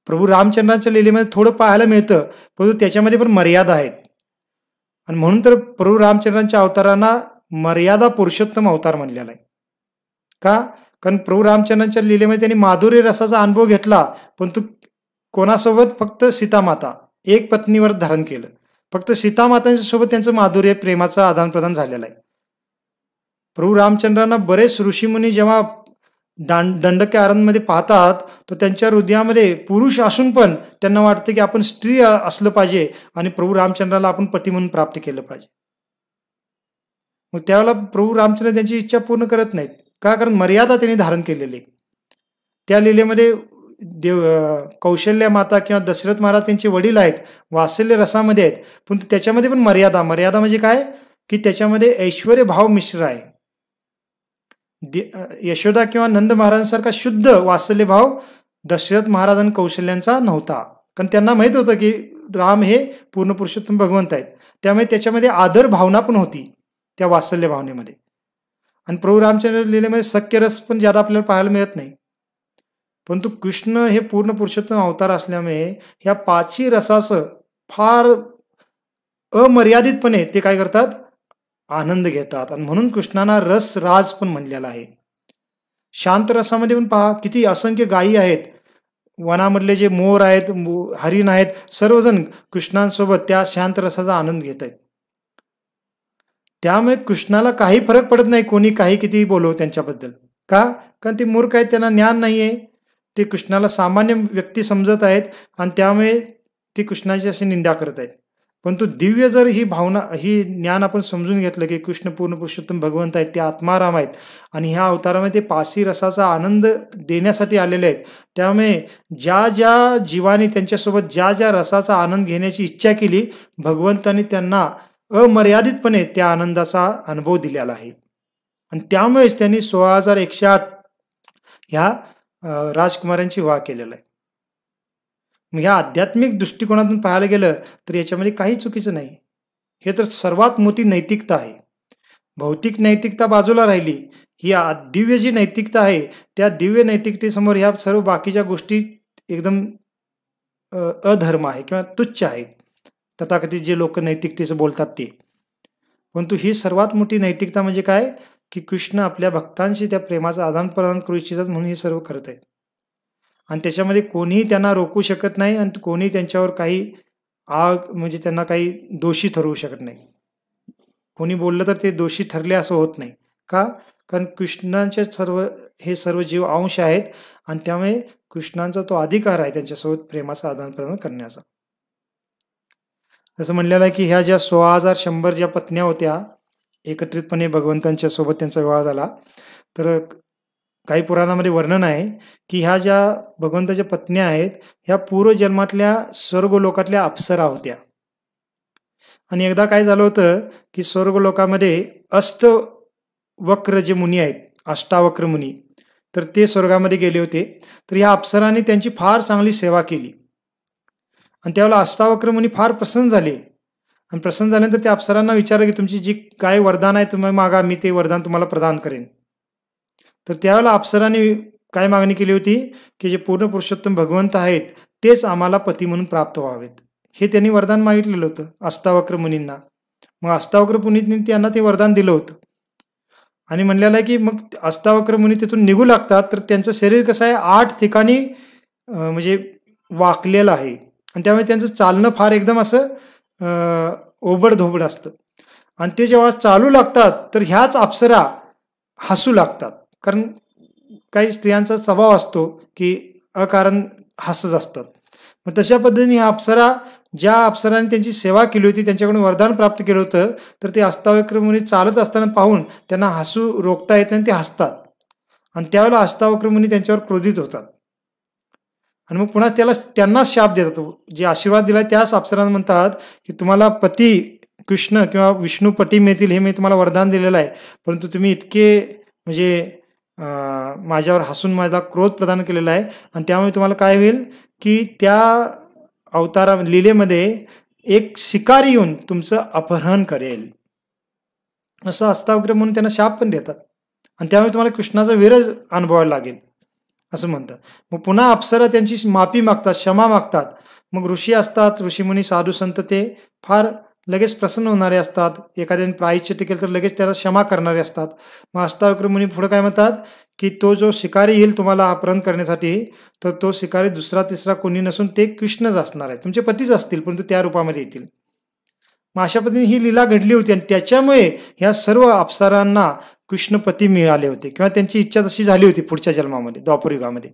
प्रभू रामचंद्रांच्या लीलेमध्ये थोडं पाहायला मिळतं, परंतु त्याच्यामध्ये पण मर्यादा आहेत. आणि म्हणून तर प्रभू रामचंद्रांच्या अवतारांना मर्यादा पुरुषोत्तम अवतार म्हणलेला आहे. का? कारण प्रभू रामचंद्रांच्या लीलेमध्ये त्यांनी माधुर्य रसाचा अनुभव घेतला, परंतु कोणासोबत? फक्त सीतामाता, एक पत्नीवर धारण केलं. फक्त सीतामातांच्या सोबत त्यांचं माधुर्य प्रेमाचं आदान प्रदान झालेलं आहे. प्रभू रामचंद्रांना बरेच ऋषीमुनी जेव्हा दंडके अरण्यमध्ये पाहतात, तर त्यांच्या हृदयामध्ये पुरुष असून पण त्यांना वाटतं की आपण स्त्री असलं पाहिजे आणि प्रभू रामचंद्राला आपण पती म्हणून प्राप्त केलं पाहिजे. मग त्यावेळेला प्रभू रामचंद्र त्यांची इच्छा पूर्ण करत नाहीत. का? कारण मर्यादा त्यांनी धारण केलेली. त्या लीलेमध्ये कौशल्य माता किंवा दशरथ महाराज त्यांचे वडील आहेत, वात्सल्य रसामध्ये आहेत, पण त्याच्यामध्ये पण मर्यादा म्हणजे काय की त्याच्यामध्ये ऐश्वर्य भाव मिश्र आहे. यशोदा किंवा नंद महाराजांसारखा शुद्ध वात्सल्य भाव दशरथ महाराज आणि कौशल्यांचा नव्हता. कारण त्यांना माहित होतं की राम हे पूर्ण पुरुषोत्तम भगवंत आहेत. त्यामुळे त्याच्यामध्ये आदर भावना पण होती त्या वात्सल्य भावनेमध्ये. आणि प्रभू रामचंद्र लीलेमध्ये सख्य रस पण ज्यादा आपल्याला पाहायला मिळत नाही. परंतु कृष्ण हे पूर्ण पुरुषोत्तम अवतार असल्यामुळे ह्या 5 रसाचं फार अमर्यादितपणे ते काय करतात, आनंद घेतात. आणि म्हणून कृष्णांना रस राज पण म्हणलेला आहे. शांत रसामध्ये पण पहा किती असंख्य गायी आहेत, वनामधले जे मोर आहेत, हरिण आहेत, सर्वजण कृष्णांसोबत त्या शांत रसाचा आनंद घेत आहेत. त्यामुळे कृष्णाला काही फरक पडत नाही कोणी काही किती बोलव त्यांच्याबद्दल. का? कारण ते मूर्ख आहेत, त्यांना ज्ञान नाही आहे. ते कृष्णाला सामान्य व्यक्ती समजत आहेत आणि त्यामुळे ते कृष्णाची अशी निंदा करत आहेत. परंतु दिव्य जर ही भावना ही ज्ञान आपण समजून घेतलं की कृष्ण पूर्ण पुरुषोत्तम भगवंत आहेत, ते आत्माराम आहेत आणि ह्या अवतारामध्ये ते 5 रसाचा आनंद देण्यासाठी आलेले आहेत. त्यामुळे ज्या ज्या जीवानी त्यांच्यासोबत ज्या ज्या रसाचा आनंद घेण्याची इच्छा केली, भगवंतांनी त्यांना अमर्यादितपणे त्या आनंदाचा अनुभव दिलेला आहे. आणि त्यामुळेच त्यांनी 16,108 ह्या राजकुमारांची विवाह केलेला आहे. मग ह्या आध्यात्मिक दृष्टिकोनातून पाहायला गेलं तर याच्यामध्ये काही चुकीचं नाही. हे तर सर्वात मोठी नैतिकता आहे. भौतिक नैतिकता बाजूला राहिली. ही दिव्य जी नैतिकता आहे, त्या दिव्य नैतिकतेसमोर ह्या सर्व बाकीच्या गोष्टी एकदम अधर्म आहे किंवा तुच्छ आहेत. तथाकथित जे लोक नैतिकतेचं बोलतात ते. परंतु ही सर्वात मोठी नैतिकता म्हणजे काय, की कृष्ण आपल्या भक्तांशी त्या प्रेमाचं आदान-प्रदान करू इच्छितात म्हणून हे सर्व करत आहेत. आणि त्याच्यामध्ये कोणीही त्यांना रोखू शकत नाही आणि कोणी त्यांच्यावर काही म्हणजे त्यांना काही दोषी ठरवू शकत नाही. कोणी बोललं तर ते दोषी ठरले असं होत नाही. का? कारण कृष्णांचे हे सर्व जीव अंश आहेत आणि त्यामुळे कृष्णांचा तो अधिकार आहे त्यांच्यासोबत प्रेमाचं आदान-प्रदान करण्याचा. जसं म्हणलेलं आहे की ह्या ज्या 16,100 ज्या पत्न्या होत्या, एकत्रितपणे भगवंतांच्या सोबत त्यांचा विवाह झाला. तर काही पुराणामध्ये वर्णन आहे की ह्या ज्या भगवंताच्या पत्न्या आहेत, ह्या पूर्वजन्मातल्या स्वर्गलोकातल्या अप्सरा होत्या. आणि एकदा काय झालं होतं की स्वर्गलोकामध्ये अष्टवक्र जे मुनी आहेत, अष्टावक्र मुनी, तर ते स्वर्गामध्ये गेले होते. तर ह्या अप्सरांनी त्यांची फार चांगली सेवा केली आणि त्यावेळेला अष्टावक्र मुनी फार प्रसन्न झाले. आणि प्रसन्न झाल्यानंतर त्या अप्सरांना विचारलं की तुमची जी काय वरदान आहे तुम्ही मागा, मी ते वरदान तुम्हाला प्रदान करेन. तर त्यावेळेला अप्सरांनी काय मागणी केली होती की जे पूर्ण पुरुषोत्तम भगवंत आहेत तेच आम्हाला पती म्हणून प्राप्त व्हावेत, हे त्यांनी वरदान मागितलेलं होतं अष्टावक्र मुनींना. मग अष्टावक्र मुनींनी त्यांना ते वरदान दिलं होतं. आणि म्हणलेलं आहे की मग अष्टावक्र मुनी तिथून निघू लागतात तर त्यांचं शरीर कसं आहे 8 ठिकाणी म्हणजे वाकलेलं आहे आणि त्यामुळे त्यांचं चालणं फार एकदम असं ओबडधोबड असतं. आणि ते जेव्हा चालू लागतात तर ह्याच अप्सरा हसू लागतात. कारण काही स्त्रियांचा स्वभाव असतो की अकारण हसत असतात. मग तशा पद्धतीने ह्या अप्सरा, ज्या अप्सरांनी त्यांची सेवा केली होती, त्यांच्याकडून वरदान प्राप्त केलं होतं, तर ते अष्टावक्र मुनी चालत असताना पाहून त्यांना हसू रोखता येत नाही, ते हसतात. आणि त्यावेळेला अष्टावक्र मुनी त्यांच्यावर क्रोधित होतात आणि मग पुन्हा त्यांनाच शाप देतात. जे आशीर्वाद दिला त्याच अप्सरांना म्हणतात की तुम्हाला पती कृष्ण किंवा विष्णू पती मिळतील, हे मी तुम्हाला वरदान दिलेलं आहे, परंतु तुम्ही इतके म्हणजे माझ्यावर हसून माझा क्रोध प्रदान केलेला आहे आणि त्यामुळे तुम्हाला काय होईल की त्या लीलेमध्ये एक शिकारी येऊन तुमचं अपहरण करेल, असं अष्टावक्र म्हणून त्यांना शाप पण देतात. आणि त्यामुळे तुम्हाला कृष्णाचा विरह अनुभवायला लागेल असं म्हणतात. मग पुन्हा अप्सरा त्यांची माफी मागतात, क्षमा मागतात. मग ऋषी असतात, ऋषीमुनी साधू संत, ते फार लगेच प्रसन्न होणारे असतात. एखाद्याने प्रायश्चित्त केलं तर लगेच त्याला क्षमा करणारे असतात. मग अष्टावक्र मुनी पुढे काय म्हणतात की तो जो शिकारी येईल तुम्हाला अपहरण करण्यासाठी, तर तो शिकारी दुसरा तिसरा कोणी नसून ते कृष्णच असणार आहे. तुमचे पतीच असतील परंतु त्या रूपामध्ये येतील. मग अशा पद्धतीने ही लीला घडली होती आणि त्याच्यामुळे ह्या सर्व अप्सरांना कृष्णपती मिळाले होते किंवा त्यांची इच्छा तशी झाली होती पुढच्या जन्मामध्ये, द्वापरयुगामध्ये.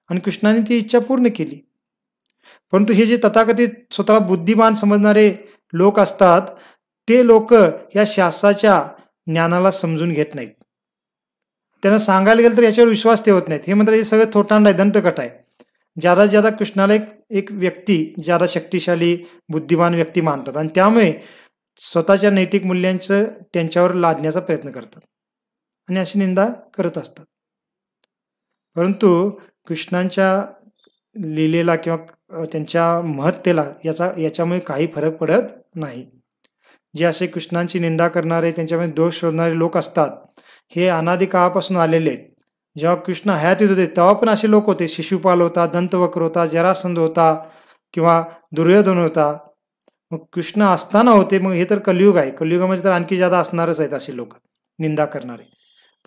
आणि कृष्णाने ती इच्छा पूर्ण केली. परंतु हे जे तथाकथित स्वतःला बुद्धिमान समजणारे लोक असतात, ते लोक या शास्त्राच्या ज्ञानाला समजून घेत नाहीत. त्यांना सांगायला गेलं तर याच्यावर विश्वास ठेवत नाहीत. हे म्हणतात हे सगळं थोटांड आहे, दंतकट आहे. ज्यादा ज्यादा कृष्णाला एक व्यक्ती, ज्यादा शक्तिशाली बुद्धिमान व्यक्ती मानतात आणि त्यामुळे स्वतःच्या नैतिक मूल्यांचं त्यांच्यावर लादण्याचा प्रयत्न करतात आणि अशी निंदा करत असतात. परंतु कृष्णांच्या लीलेला किंवा त्यांच्या महत्तेला याच्यामुळे काही फरक पडत नाही. जे असे कृष्णांची निंदा करणारे, त्यांच्यामध्ये दोष शोधणारे लोक असतात, हे अनादी काळापासून आलेले आहेत. जेव्हा कृष्ण हयातीत होते तेव्हा पण असे लोक होते. शिशुपाल होता, दंतवक्र होता, जरासंध होता किंवा दुर्योधन होता. मग कृष्ण असताना होते. मग हे तर कलियुग आहे. कलियुगामध्ये तर आणखी जादा असणारच आहेत असे लोक निंदा करणारे.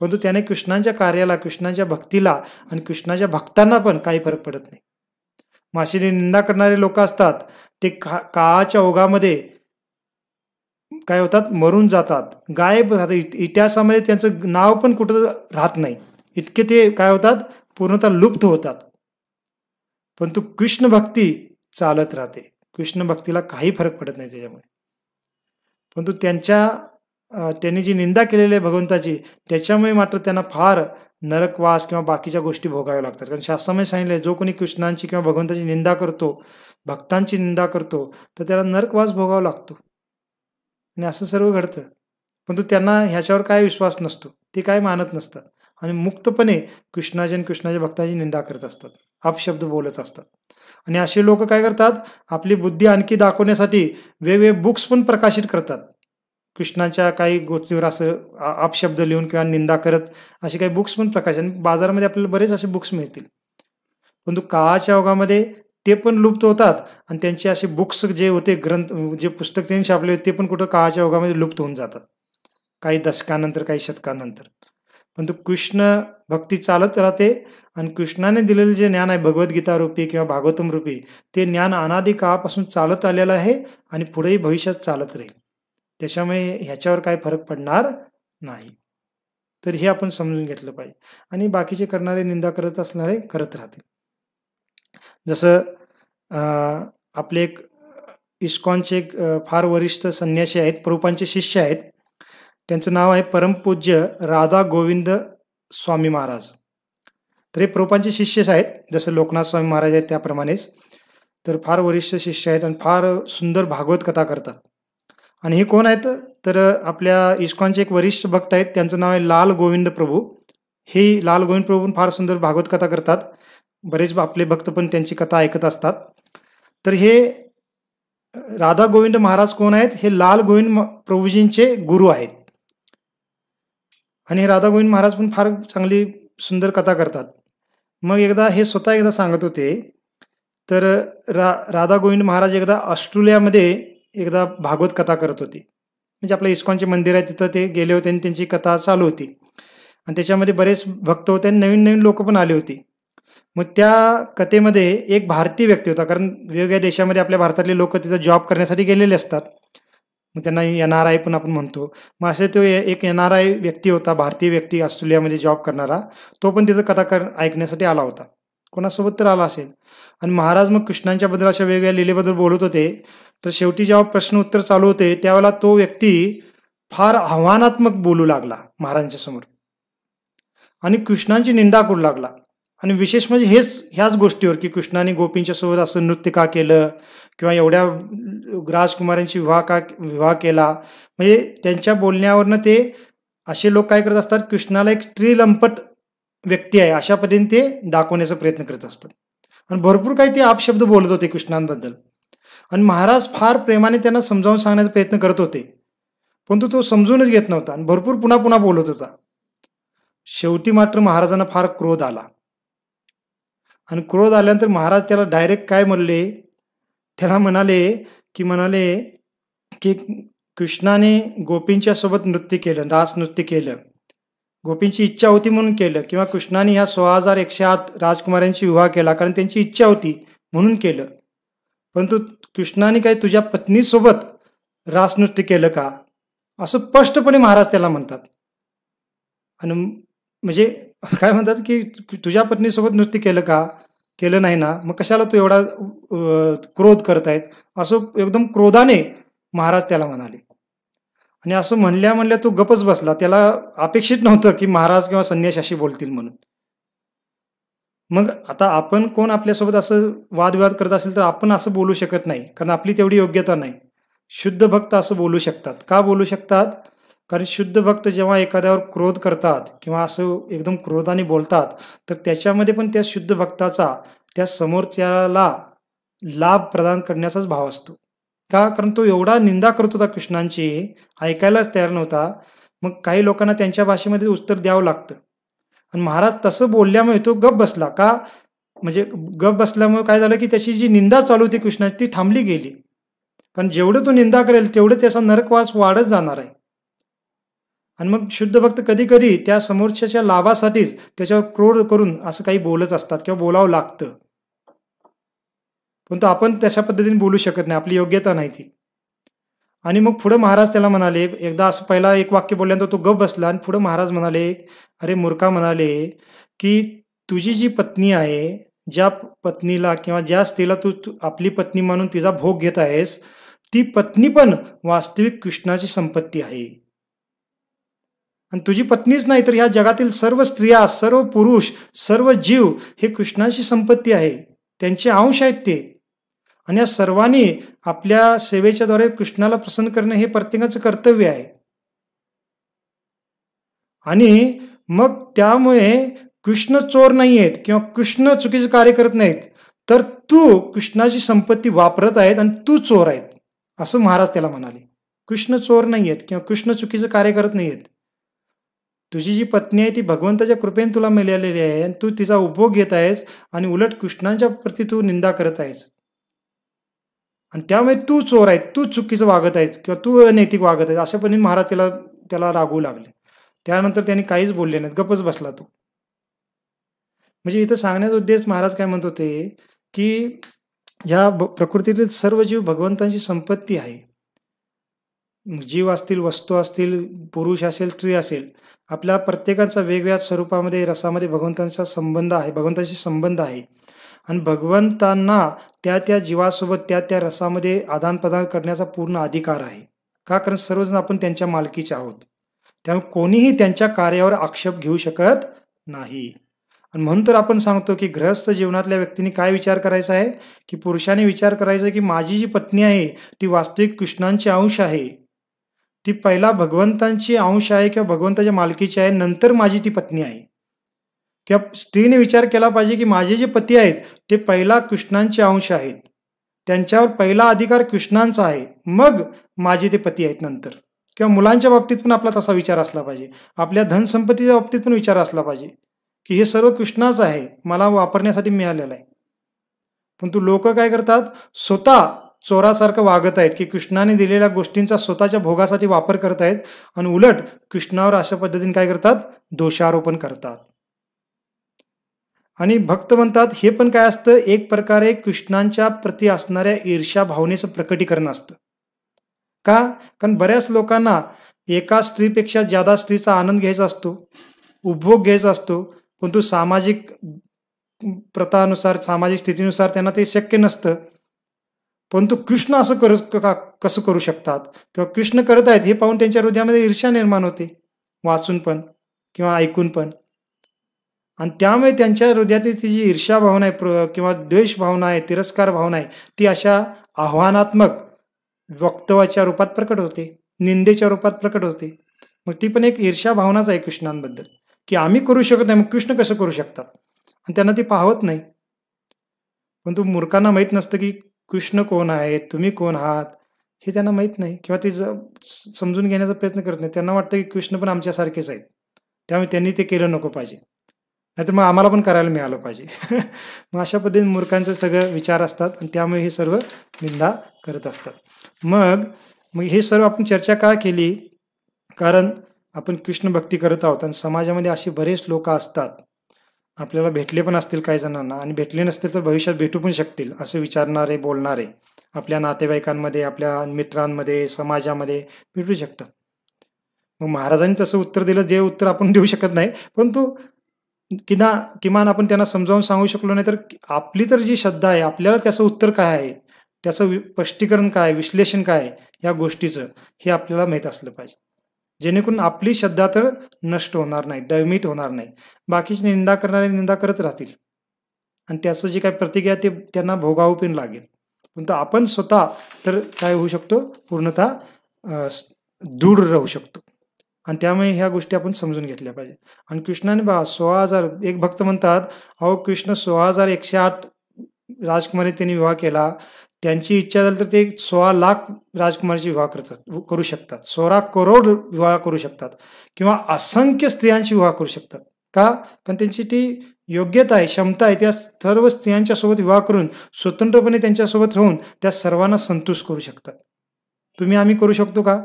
परंतु त्याने कृष्णांच्या कार्याला, कृष्णांच्या भक्तीला आणि कृष्णाच्या भक्तांना पण काही फरक पडत नाही. मग अशी निंदा करणारे लोक असतात ते काळाच्या ओघामध्ये काय होतात, मरून जातात, गायब राहतात. इतिहासामध्ये त्यांचं नाव पण कुठं राहत नाही, इतके ते काय होतात, पूर्णतः लुप्त होतात. परंतु कृष्ण भक्ती चालत राहते. कृष्ण भक्तीला काही फरक पडत नाही त्याच्यामुळे. परंतु त्यांनी जी निंदा केलेली आहे भगवंताची, त्याच्यामुळे मात्र त्यांना फार नरकवास किंवा बाकीच्या गोष्टी भोगाव्या लागतात. कारण शास्त्रामध्ये सांगितलं जो कोणी कृष्णांची किंवा भगवंताची निंदा करतो, भक्तांची निंदा करतो, तर त्याला नरकवास भोगावा लागतो. आणि असं सर्व घडतं. परंतु त्यांना ह्याच्यावर काय विश्वास नसतो, ते काय मानत नसतात आणि मुक्तपणे कृष्णाची आणि कृष्णाच्या भक्तांची निंदा करत असतात, अपशब्द बोलत असतात. आणि असे लोक काय करतात, आपली बुद्धी आणखी दाखवण्यासाठी वेगवेगळे बुक्स पण प्रकाशित करतात कृष्णाच्या काही गोष्टीवर असं अपशब्द लिहून किंवा निंदा करत असे काही बुक्स पण प्रकाशित, आणि बाजारामध्ये आपल्याला बरेच असे बुक्स मिळतील. परंतु काळाच्या ओघामध्ये ते पण लुप्त होतात आणि त्यांचे असे बुक्स जे होते, ग्रंथ जे पुस्तक त्यांनी छापले होते ते पण कुठं काळाच्या ओघामध्ये लुप्त होऊन जातात, काही दशकानंतर, काही शतकानंतर. परंतु कृष्ण भक्ती चालत राहते आणि कृष्णाने दिलेले जे ज्ञान आहे भगवद्गीता रूपी किंवा भागवतम रूपी, ते ज्ञान अनादी काळापासून चालत आलेलं आहे आणि पुढेही भविष्यात चालत राहील. त्याच्यामुळे ह्याच्यावर काय फरक पडणार नाही. तर हे आपण समजून घेतलं पाहिजे. आणि बाकीचे करणारे, निंदा करत असणारे करत राहतील. जसं आपले एक इस्कॉनचे एक फार वरिष्ठ संन्यासी आहेत, प्रभुपादांचे शिष्य आहेत. त्यांचं नाव आहे परमपूज्य राधा गोविंद स्वामी महाराज. तर हे प्रभुपादांचे शिष्यच आहेत, जसं लोकनाथ स्वामी महाराज आहेत त्याप्रमाणेच. तर फार वरिष्ठ शिष्य आहेत आणि फार सुंदर भागवत कथा करतात. आणि हे कोण आहेत? तर आपल्या इस्कॉनचे एक वरिष्ठ भक्त आहेत, त्यांचं नाव आहे लाल गोविंद प्रभू. हे लाल गोविंद प्रभू पण फार सुंदर भागवत कथा करतात. बरेच आपले भक्त पण त्यांची कथा ऐकत असतात. तर हे राधा गोविंद महाराज कोण आहेत? हे लाल गोविंद प्रभूजींचे गुरु आहेत. आणि हे राधा गोविंद महाराज पण फार चांगली सुंदर कथा करतात. मग हे स्वतः एकदा सांगत होते, तर राधा गोविंद महाराज एकदा ऑस्ट्रेलियामध्ये एकदा भागवत कथा करत होते. म्हणजे आपलं इस्कॉनचे मंदिर आहे तिथं ते गेले होते आणि त्यांची कथा चालू होती. आणि त्याच्यामध्ये बरेच भक्त होते आणि नवीन नवीन लोक पण आले होते. मग त्या कथेमध्ये एक भारतीय व्यक्ती होता, कारण वेगवेगळ्या देशामध्ये आपल्या भारतातले लोक तिथं जॉब करण्यासाठी गेलेले असतात. मग त्यांना NRI पण आपण म्हणतो. मग असे तो एक NRI व्यक्ती होता, भारतीय व्यक्ती ऑस्ट्रेलियामध्ये जॉब करणारा. तो पण तिथं कथा ऐकण्यासाठी आला होता. कोणासोबत तर आला असेल. आणि महाराज मग कृष्णांच्या बद्दल अशा वेगवेगळ्या लीलेबद्दल बोलत होते. तर शेवटी जेव्हा प्रश्न उत्तर चालू होते त्यावेळेला तो व्यक्ती फार आव्हानात्मक बोलू लागला महाराजांच्या समोर आणि कृष्णांची निंदा करू लागला. आणि विशेष म्हणजे ह्याच गोष्टीवर की कृष्णाने गोपींच्या सोबत असं नृत्य का केलं किंवा एवढ्या राजकुमारांची विवाह केला. म्हणजे त्यांच्या बोलण्यावरनं ते असे लोक काय करत असतात, कृष्णाला एक स्त्रीलंपट व्यक्ती आहे अशा पद्धतीने ते दाखवण्याचा प्रयत्न करत असतात. आणि भरपूर काही ते अपशब्द बोलत होते कृष्णांबद्दल. आणि महाराज फार प्रेमाने त्यांना समजावून सांगण्याचा प्रयत्न करत होते, परंतु तो समजूनच घेत नव्हता आणि भरपूर पुन्हा पुन्हा बोलत होता. शेवटी मात्र महाराजांना फार क्रोध आला. आणि क्रोध आल्यानंतर महाराज त्याला डायरेक्ट काय म्हणले, त्याला म्हणाले की कृष्णाने गोपींच्या सोबत नृत्य केलं, रास नृत्य केलं, गोपींची इच्छा होती म्हणून केलं, किंवा कृष्णाने ह्या 16,108 राजकुमारांची विवाह केला कारण त्यांची इच्छा होती म्हणून केलं. परंतु कृष्णाने काय तुझ्या पत्नीसोबत रासनृत्य केलं का, असं स्पष्टपणे महाराज त्याला म्हणतात. आणि म्हणजे काय म्हणतात की तुझ्या पत्नीसोबत नृत्य केलं का, केलं नाही ना, मग कशाला तू एवढा क्रोध करत आहेत, असं एकदम क्रोधाने महाराज त्याला म्हणाले. आणि असं म्हणल्या तो गपच बसला. त्याला अपेक्षित नव्हतं की महाराज किंवा संन्यासी अशी बोलतील म्हणून. मग आता आपण कोण आपल्यासोबत असं वादविवाद करत असेल तर आपण असं बोलू शकत नाही, कारण आपली तेवढी योग्यता नाही. शुद्ध भक्त असं बोलू शकतात. का बोलू शकतात? कारण शुद्ध भक्त जेव्हा एखाद्यावर क्रोध करतात किंवा असं एकदम क्रोधाने बोलतात तर त्याच्यामध्ये पण त्या शुद्ध भक्ताचा त्या समोरच्याला लाभ प्रदान करण्याचाच भाव असतो. का? कारण तो एवढा निंदा करत होता कृष्णांची, ऐकायलाच तयार नव्हता. मग काही लोकांना त्यांच्या भाषेमध्ये उत्तर द्यावं लागतं. आणि महाराज तसं बोलल्यामुळे तो गप बसला. का? म्हणजे गप बसल्यामुळे काय झालं की त्याची जी निंदा चालू होती कृष्णाची ती थांबली गेली. कारण जेवढं तो निंदा करेल तेवढं त्याचा नरकवास वाढत जाणार आहे. आणि मग शुद्ध भक्त कधी कधी त्या समोरच्याच्या लाभासाठीच त्याच्यावर क्रोध करून असं काही बोलत असतात किंवा बोलावं लागतं. परंतु आपण तशा पद्धतीने बोलू शकत नाही, आपली योग्यता नाही ती. आणि मग पुढे महाराज त्याला म्हणाले, एकदा असं पहिला एक वाक्य बोलल्यानंतर तो गप बसला आणि पुढे महाराज म्हणाले, अरे मूर्खा, म्हणाले की तुझी जी पत्नी आहे, ज्या पत्नीला किंवा ज्या स्त्रीला तू आपली पत्नी म्हणून तिचा भोग घेत आहेस, ती पत्नी पण वास्तविक कृष्णाची संपत्ती आहे. आणि तुझी पत्नीच नाही तर ह्या जगातील सर्व स्त्रिया, सर्व पुरुष, सर्व जीव हे कृष्णाची संपत्ती आहे, त्यांचे अंश आहेत ते. आणि या सर्वांनी आपल्या सेवेच्या द्वारे कृष्णाला प्रसन्न करणे हे प्रत्येकाचं कर्तव्य आहे. आणि मग त्यामुळे कृष्ण चोर नाही आहेत किंवा कृष्ण चुकीचं कार्य करत नाहीत, तर तू कृष्णाची संपत्ती वापरत आहेत आणि तू चोर आहेत, असं महाराज त्याला म्हणाले. कृष्ण चोर नाही आहेत किंवा कृष्ण चुकीचं कार्य करत नाही आहेत. तुझी जी पत्नी आहे ती भगवंताच्या कृपेने तुला मिळालेली आहे आणि तू तिचा उपभोग घेत आहेस आणि उलट कृष्णांच्या प्रती तू निंदा करत आहेस. आणि त्यामुळे तू चोर आहे, तू चुकीचं वागत आहेस किंवा तू अनैतिक वागत आहेस, अशा पद्धतीने महाराज त्याला रागवू लागले. त्यानंतर त्यांनी काहीच बोलले नाहीत, गप्पच बसला तो. म्हणजे इथं सांगण्याचा उद्देश महाराज काय म्हणत होते, की या प्रकृतीतील सर्व जीव भगवंतांची संपत्ती आहे. जीव असतील, वस्तू असतील, पुरुष असेल, स्त्री असेल, आपल्या प्रत्येकाचा वेगवेगळ्या स्वरूपामध्ये, रसामध्ये भगवंतांचा संबंध आहे, भगवंतांशी संबंध आहे. आणि भगवंतांना त्या त्या जीवासोबत त्या त्या रसामध्ये आदानप्रदान करण्याचा पूर्ण अधिकार आहे. का? कारण सर्वजण आपण त्यांच्या मालकीचे आहोत. त्यामुळे कोणीही त्यांच्या कार्यावर आक्षेप घेऊ शकत नाही. आणि म्हणून तर आपण सांगतो, की गृहस्थ जीवनातल्या व्यक्तींनी काय विचार करायचा आहे, की पुरुषाने विचार करायचा आहे, की माझी जी पत्नी आहे ती वास्तविक कृष्णांची अंश आहे. ती पहिला भगवंतांची अंश आहे किंवा भगवंताच्या मालकीची आहे, नंतर माझी ती पत्नी आहे. किंवा स्त्रीने विचार केला पाहिजे, की माझे जे पती आहेत ते पहिला कृष्णांचे अंश आहेत. त्यांच्यावर पहिला अधिकार कृष्णांचा आहे, मग माझे ते पती आहेत नंतर. किंवा मुलांच्या बाबतीत पण आपला तसा विचार असला पाहिजे. आपल्या धनसंपत्तीच्या बाबतीत पण विचार असला पाहिजे, की हे सर्व कृष्णाचं आहे, मला वापरण्यासाठी मिळालेलं आहे. परंतु लोक काय करतात, स्वतः चोरासारखं वागत आहेत, की कृष्णाने दिलेल्या गोष्टींचा स्वतःच्या भोगासाठी वापर करत आहेत आणि उलट कृष्णावर अशा पद्धतीने काय करतात, दोषारोपण करतात. आणि भक्त म्हणतात हे पण काय असतं, एक प्रकारे कृष्णांच्या प्रती असणाऱ्या ईर्ष्या भावनेचं प्रकटीकरण असतं. का? कारण बऱ्याच लोकांना एका स्त्रीपेक्षा ज्यादा स्त्रीचा आनंद घ्यायचा असतो, उपभोग घ्यायचा असतो, परंतु सामाजिक प्रथानुसार, सामाजिक स्थितीनुसार त्यांना ते शक्य नसतं. परंतु कृष्ण असं कसं करू शकतात किंवा कृष्ण करत आहेत हे पाहून त्यांच्या हृदयामध्ये ईर्ष्या निर्माण होते, वाचून पण किंवा ऐकून पण. आणि त्यामुळे त्यांच्या हृदयातली ती जी ईर्ष्या भावना आहे किंवा द्वेष भावना आहे, तिरस्कार भावना आहे, ती अशा आव्हानात्मक वक्तव्याच्या रूपात प्रकट होते, निंदेच्या रूपात प्रकट होते. मग ती पण एक ईर्ष्या भावनाच आहे कृष्णांबद्दल, की आम्ही करू शकत नाही, मग कृष्ण कसं करू शकतात, आणि त्यांना ती पाहत नाही. परंतु मूर्खांना माहीत नसतं की कृष्ण कोण आहे, तुम्ही कोण आहात हे त्यांना माहीत नाही किंवा ते समजून घेण्याचा प्रयत्न करत नाही. त्यांना वाटतं की कृष्ण पण आमच्यासारखेच आहेत, त्यामुळे त्यांनी ते केलं नको पाहिजे, नाहीतर मग आम्हाला पण करायला मिळालं पाहिजे. मग अशा पद्धतीने मूर्खांचे सगळं विचार असतात आणि त्यामुळे हे सर्व निंदा करत असतात. मग मग हे सर्व आपण चर्चा का केली? कारण आपण कृष्ण भक्ती करत आहोत आणि समाजामध्ये असे बरेच लोक असतात, आपल्याला भेटले पण असतील काही जणांना आणि भेटले नसतील तर भविष्यात भेटू पण शकतील, असे विचारणारे, बोलणारे आपल्या नातेवाईकांमध्ये, आपल्या मित्रांमध्ये, समाजामध्ये भेटू शकतात. मग महाराजांनी तसं उत्तर दिलं जे उत्तर आपण देऊ शकत नाही, परंतु किमान आपण त्यांना समजावून सांगू शकलो नाही तर आपली तर जी श्रद्धा आहे, आपल्याला त्याचं उत्तर काय आहे, त्याचं स्पष्टीकरण काय, विश्लेषण काय आहे या गोष्टीचं, हे आपल्याला माहीत असलं पाहिजे, जेणेकरून आपली श्रद्धा तर नष्ट होणार नाही, डळमळीत होणार नाही. बाकीची निंदा करणारे निंदा करत राहतील आणि त्याचं जे काही प्रतिक्रिया ते त्यांना भोगावं पण लागेल. परंतु आपण स्वतः तर काय होऊ शकतो, पूर्णतः दृढ राहू शकतो. आणि त्यामुळे ह्या गोष्टी आपण समजून घेतल्या पाहिजे. आणि कृष्णाने 16,000, एक भक्त म्हणतात, अहो कृष्ण 16,108 राजकुमारी त्यांनी विवाह केला. त्यांची इच्छा झाली तर ते 16,00,000 राजकुमारीची विवाह करू शकतात, 16 करोड विवाह करू शकतात किंवा असंख्य स्त्रियांशी विवाह करू शकतात. का? कारण त्यांची ती योग्यता आहे, क्षमता आहे, त्या सर्व स्त्रियांच्या सोबत विवाह करून स्वतंत्रपणे त्यांच्यासोबत राहून त्या सर्वांना संतुष्ट करू शकतात. तुम्ही आम्ही करू शकतो का?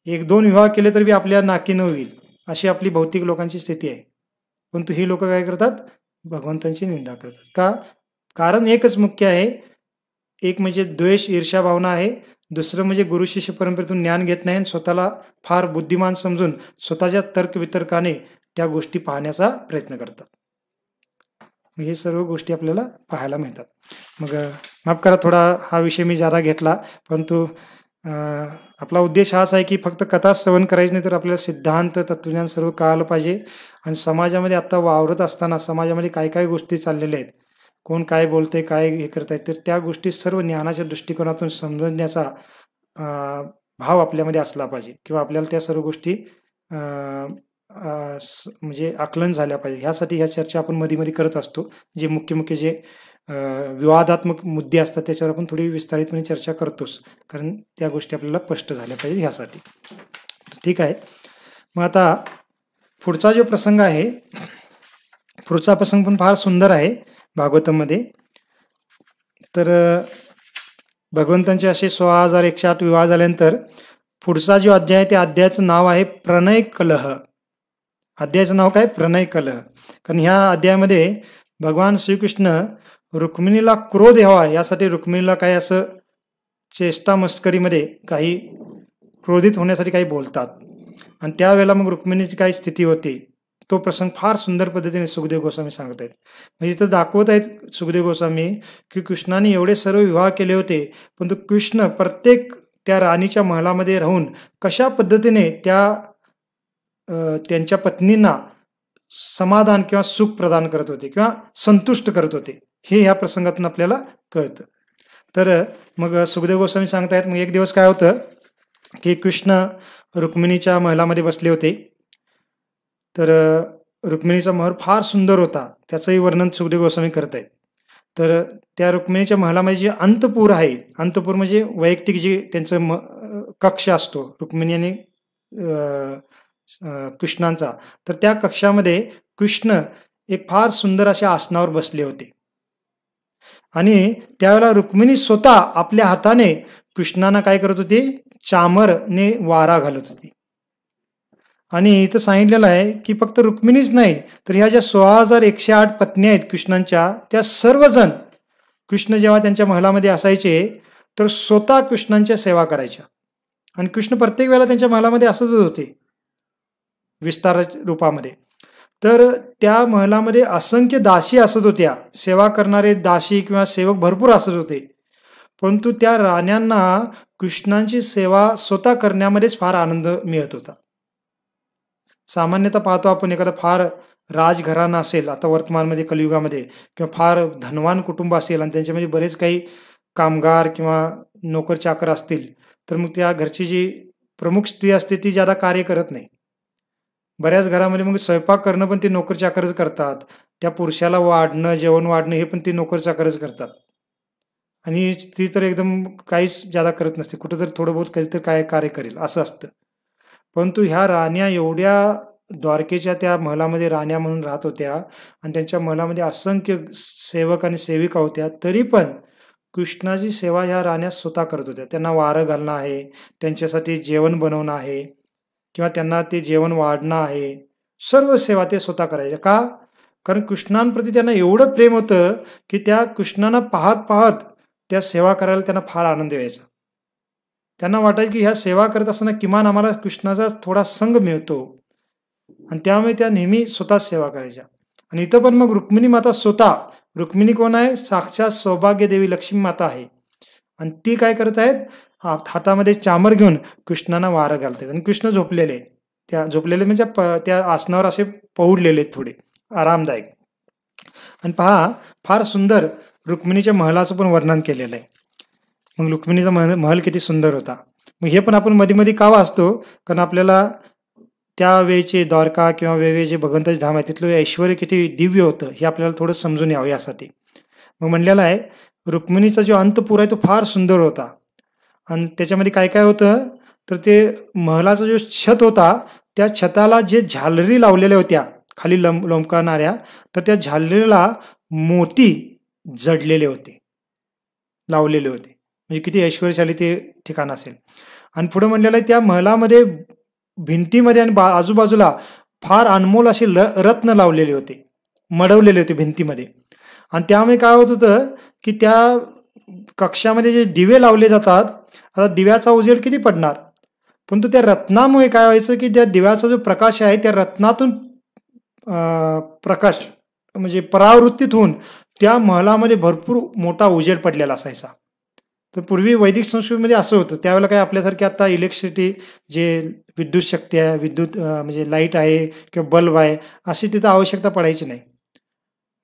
1-2 विवाह केले तरी आपल्या नाकी नऊ होईल, अशी आपली भौतिक लोकांची स्थिती आहे. परंतु ही लोक काय करतात, भगवंतांची निंदा करतात. का? कारण एकच मुख्य आहे, एक म्हणजे द्वेष, ईर्ष्या भावना आहे, दुसरं म्हणजे गुरु शिष्य परंपरेतून ज्ञान घेत नाही आणि स्वतःला फार बुद्धिमान समजून स्वतःच्या तर्कवितर्काने त्या गोष्टी पाहण्याचा प्रयत्न करतात. हे सर्व गोष्टी आपल्याला पाहायला मिळतात. मग माफ करा, थोडा हा विषय मी जादा घेतला, परंतु आपला उद्देश हाच आहे की फक्त कथा श्रवण करायची नाही, तर आपल्याला सिद्धांत, तत्वज्ञान सर्व कळालं पाहिजे. आणि समाजामध्ये आता वावरत असताना समाजामध्ये काय काय गोष्टी चाललेल्या आहेत, कोण काय बोलते, काय हे करत आहेत, तर त्या गोष्टी सर्व ज्ञानाच्या दृष्टिकोनातून समजण्याचा भाव आपल्यामध्ये असला पाहिजे किंवा आपल्याला त्या सर्व गोष्टी म्हणजे आकलन झाल्या पाहिजे. ह्यासाठी ह्या चर्चा आपण मध्ये मध्ये करत असतो, जे मुख्य जे विवादात्मक मुद्दे असतात त्याच्यावर आपण थोडी विस्तारितपणे चर्चा करतोच, कारण त्या गोष्टी आपल्याला स्पष्ट झाल्या पाहिजे ह्यासाठी. ठीक आहे. मग आता पुढचा जो प्रसंग आहे, पुढचा प्रसंग पण फार सुंदर आहे भागवतमध्ये. तर भगवंतांचे असे 16,108 विवाह झाल्यानंतर पुढचा जो अध्याय आहे त्या अध्यायाचं नाव आहे प्रणय कलह. अध्यायाचं नाव काय? प्रणय कलह. कारण ह्या अध्यायामध्ये भगवान श्रीकृष्ण रुक्मिणीला क्रोध यावा यासाठी रुक्मिणीला काही असं चेष्टा मस्करीमध्ये काही क्रोधित होण्यासाठी काही बोलतात, आणि त्यावेळेला मग रुक्मिणीची काय स्थिती होती तो प्रसंग फार सुंदर पद्धतीने सुखदेव गोस्वामी सांगत आहेत. म्हणजे इथं दाखवत आहेत सुखदेव गोस्वामी की कृष्णाने एवढे सर्व विवाह केले होते, परंतु कृष्ण प्रत्येक त्या राणीच्या महलामध्ये राहून कशा पद्धतीने त्यांच्या पत्नींना समाधान किंवा सुख प्रदान करत होते किंवा संतुष्ट करत होते, हे ह्या प्रसंगातून आपल्याला कळतं. तर मग सुखदेव गोस्वामी सांगतायत, मग एक दिवस काय होतं की कृष्ण रुक्मिणीच्या महलामध्ये बसले होते. तर रुक्मिणीचा महल फार सुंदर होता, त्याचंही वर्णन सुखदेव गोस्वामी करत आहेत. तर त्या रुक्मिणीच्या महलामध्ये जे अंतपूर आहे, अंतपूर म्हणजे वैयक्तिक जे त्यांचं कक्ष असतो रुक्मिणी आणि कृष्णांचा, तर त्या कक्षामध्ये कृष्ण एक फार सुंदर अशा आसनावर बसले होते, आणि त्यावेळेला रुक्मिणी स्वतः आपल्या हाताने कृष्णांना काय करत होती? चामरने वारा घालत होती. आणि इथं सांगितलेलं आहे की फक्त रुक्मिणीच नाही, तर ह्या ज्या 16,108 पत्नी आहेत कृष्णांच्या, त्या सर्वजण कृष्ण जेव्हा त्यांच्या महलामध्ये असायचे तर स्वतः कृष्णांच्या सेवा करायच्या. आणि कृष्ण प्रत्येक वेळेला त्यांच्या महलामध्ये असत होते विस्तार रूपामध्ये. तर त्या महलामध्ये असंख्य दासी असत होत्या, सेवा करणारे दासी किंवा सेवक भरपूर असत होते, परंतु त्या राण्यांना कृष्णांची सेवा स्वतः करण्यामध्येच फार आनंद मिळत होता. सामान्यतः पाहतो आपण एखादा फार राजघराणा असेल आता वर्तमानमध्ये कलियुगामध्ये, किंवा फार धनवान कुटुंब असेल आणि त्यांच्यामध्ये बरेच काही कामगार किंवा नोकर चाकर असतील, तर मग त्या घरची जी प्रमुख स्त्री असते ती ज्यादा कार्य करत नाही. बऱ्याच घरामध्ये मग स्वयंपाक करणं पण ते नोकर चाकरच करतात, त्या पुरुषाला वाढणं जेवण वाढणं हे पण ते नोकर चाकरच करतात, आणि ती तर एकदम काहीच ज्यादा करत नसते, कुठं तर थोडं बहुत कधी तर काय कार्य करेल असं असतं. परंतु ह्या राण्या एवढ्या द्वारकेच्या त्या महलामध्ये राण्या म्हणून राहत होत्या, आणि त्यांच्या महलामध्ये असंख्य सेवक आणि सेविका होत्या, तरी पण कृष्णाची सेवा ह्या राण्या स्वतः करत होत्या. त्यांना वारं घालणं आहे, त्यांच्यासाठी जेवण बनवणं आहे, किंवा त्यांना ते जेवण वाढणं आहे, सर्व सेवा ते स्वतः करायच्या. का? कारण कृष्णांप्रती त्यांना एवढं प्रेम होतं की त्या कृष्णांना पाहत पाहत त्या सेवा करायला त्यांना फार आनंद यायचा. त्यांना वाटायचं की ह्या सेवा करत असताना किमान आम्हाला कृष्णाचा थोडा संग मिळतो, आणि त्यामुळे त्या नेहमी स्वतःच सेवा करायच्या. आणि इथं पण मग रुक्मिणी माता स्वतः, रुक्मिणी कोण आहे? साक्षात सौभाग्य देवी लक्ष्मी माता आहे, आणि ती काय करत आहेत? हातामध्ये चामर घेऊन कृष्णांना वारं घालतात, आणि कृष्ण झोपलेले आहेत. त्या झोपलेले म्हणजे त्या आसनावर असे पौडलेले आहेत, थोडे आरामदायक. आणि पहा, फार सुंदर रुक्मिणीच्या महलाचं पण वर्णन केलेलं आहे. मग रुक्मिणीचा महल किती सुंदर होता. मग हे पण आपण मध्ये मध्ये का वाचतो? कारण आपल्याला त्यावेळेचे द्वारका किंवा वेगवेगळे जे भगवंताचे धाम आहे तिथलं ऐश्वर्य किती दिव्य होतं हे आपल्याला थोडं समजून यावं यासाठी. मग म्हणलेलं आहे रुक्मिणीचा जो अंतपूर आहे तो फार सुंदर होता, आणि त्याच्यामध्ये काय काय होतं? तर ते महलाचा जो छत होता त्या छताला जे झालरी लावलेल्या होत्या खाली लोंबकणाऱ्या, तर त्या झालरीला मोती जडलेले होते, लावलेले होते. म्हणजे किती ऐश्वर्यशाली ते ठिकाण असेल. आणि पुढे म्हणलेलं आहे त्या महलामध्ये भिंतीमध्ये आणि आजूबाजूला फार अनमोल असे रत्न लावलेले होते, मडवलेले होते भिंतीमध्ये. आणि त्यामुळे काय होत होतं की त्या कक्षामध्ये जे दिवे लावले जातात, आता दिव्याचा उजेड किती पडणार, परंतु त्या रत्नामुळे काय व्हायचं की त्या दिव्याचा जो प्रकाश आहे त्या रत्नातून प्रकाश म्हणजे परावृत्तीत होऊन त्या महलामध्ये भरपूर मोठा उजेड पडलेला असायचा. तर पूर्वी वैदिक संस्कृतीमध्ये असं होतं, त्यावेळेला काय आपल्यासारखी आता इलेक्ट्रिसिटी जे विद्युत शक्ती आहे, विद्युत म्हणजे लाईट आहे किंवा बल्ब आहे अशी तिथं आवश्यकता पडायची नाही.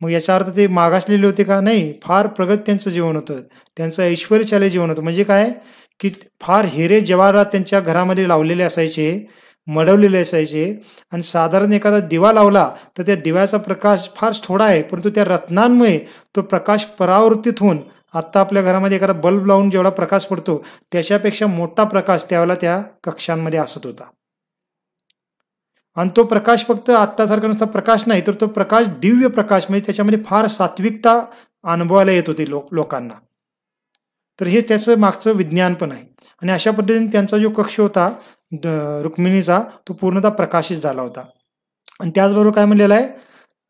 मग याचा अर्थ ते मागासलेले होते का? नाही, फार प्रगत त्यांचं जीवन होतं, त्यांचं ऐश्वर्यशाली जीवन होतं. म्हणजे काय की फार हिरे जवाहरात त्यांच्या घरामध्ये लावलेले असायचे, मढवलेले असायचे आणि साधारण एखादा दिवा लावला तर त्या दिव्याचा प्रकाश फार थोडा आहे, परंतु त्या रत्नांमुळे तो प्रकाश परावर्तित होऊन आत्ता आपल्या घरामध्ये एखादा बल्ब लावून जेवढा प्रकाश पडतो त्याच्यापेक्षा मोठा प्रकाश त्यावेळेला त्या कक्षांमध्ये असत होता. आणि तो प्रकाश फक्त आत्तासारखा नुसता प्रकाश नाही, तर तो प्रकाश दिव्य प्रकाश, म्हणजे त्याच्यामध्ये फार सात्विकता अनुभवायला येत होती लोकांना. तर हे त्याचं मागचं विज्ञान पण आहे. आणि अशा पद्धतीने त्यांचा जो कक्ष होता रुक्मिणीचा, तो पूर्णतः प्रकाशित झाला होता. आणि त्याचबरोबर काय म्हणलेलं आहे,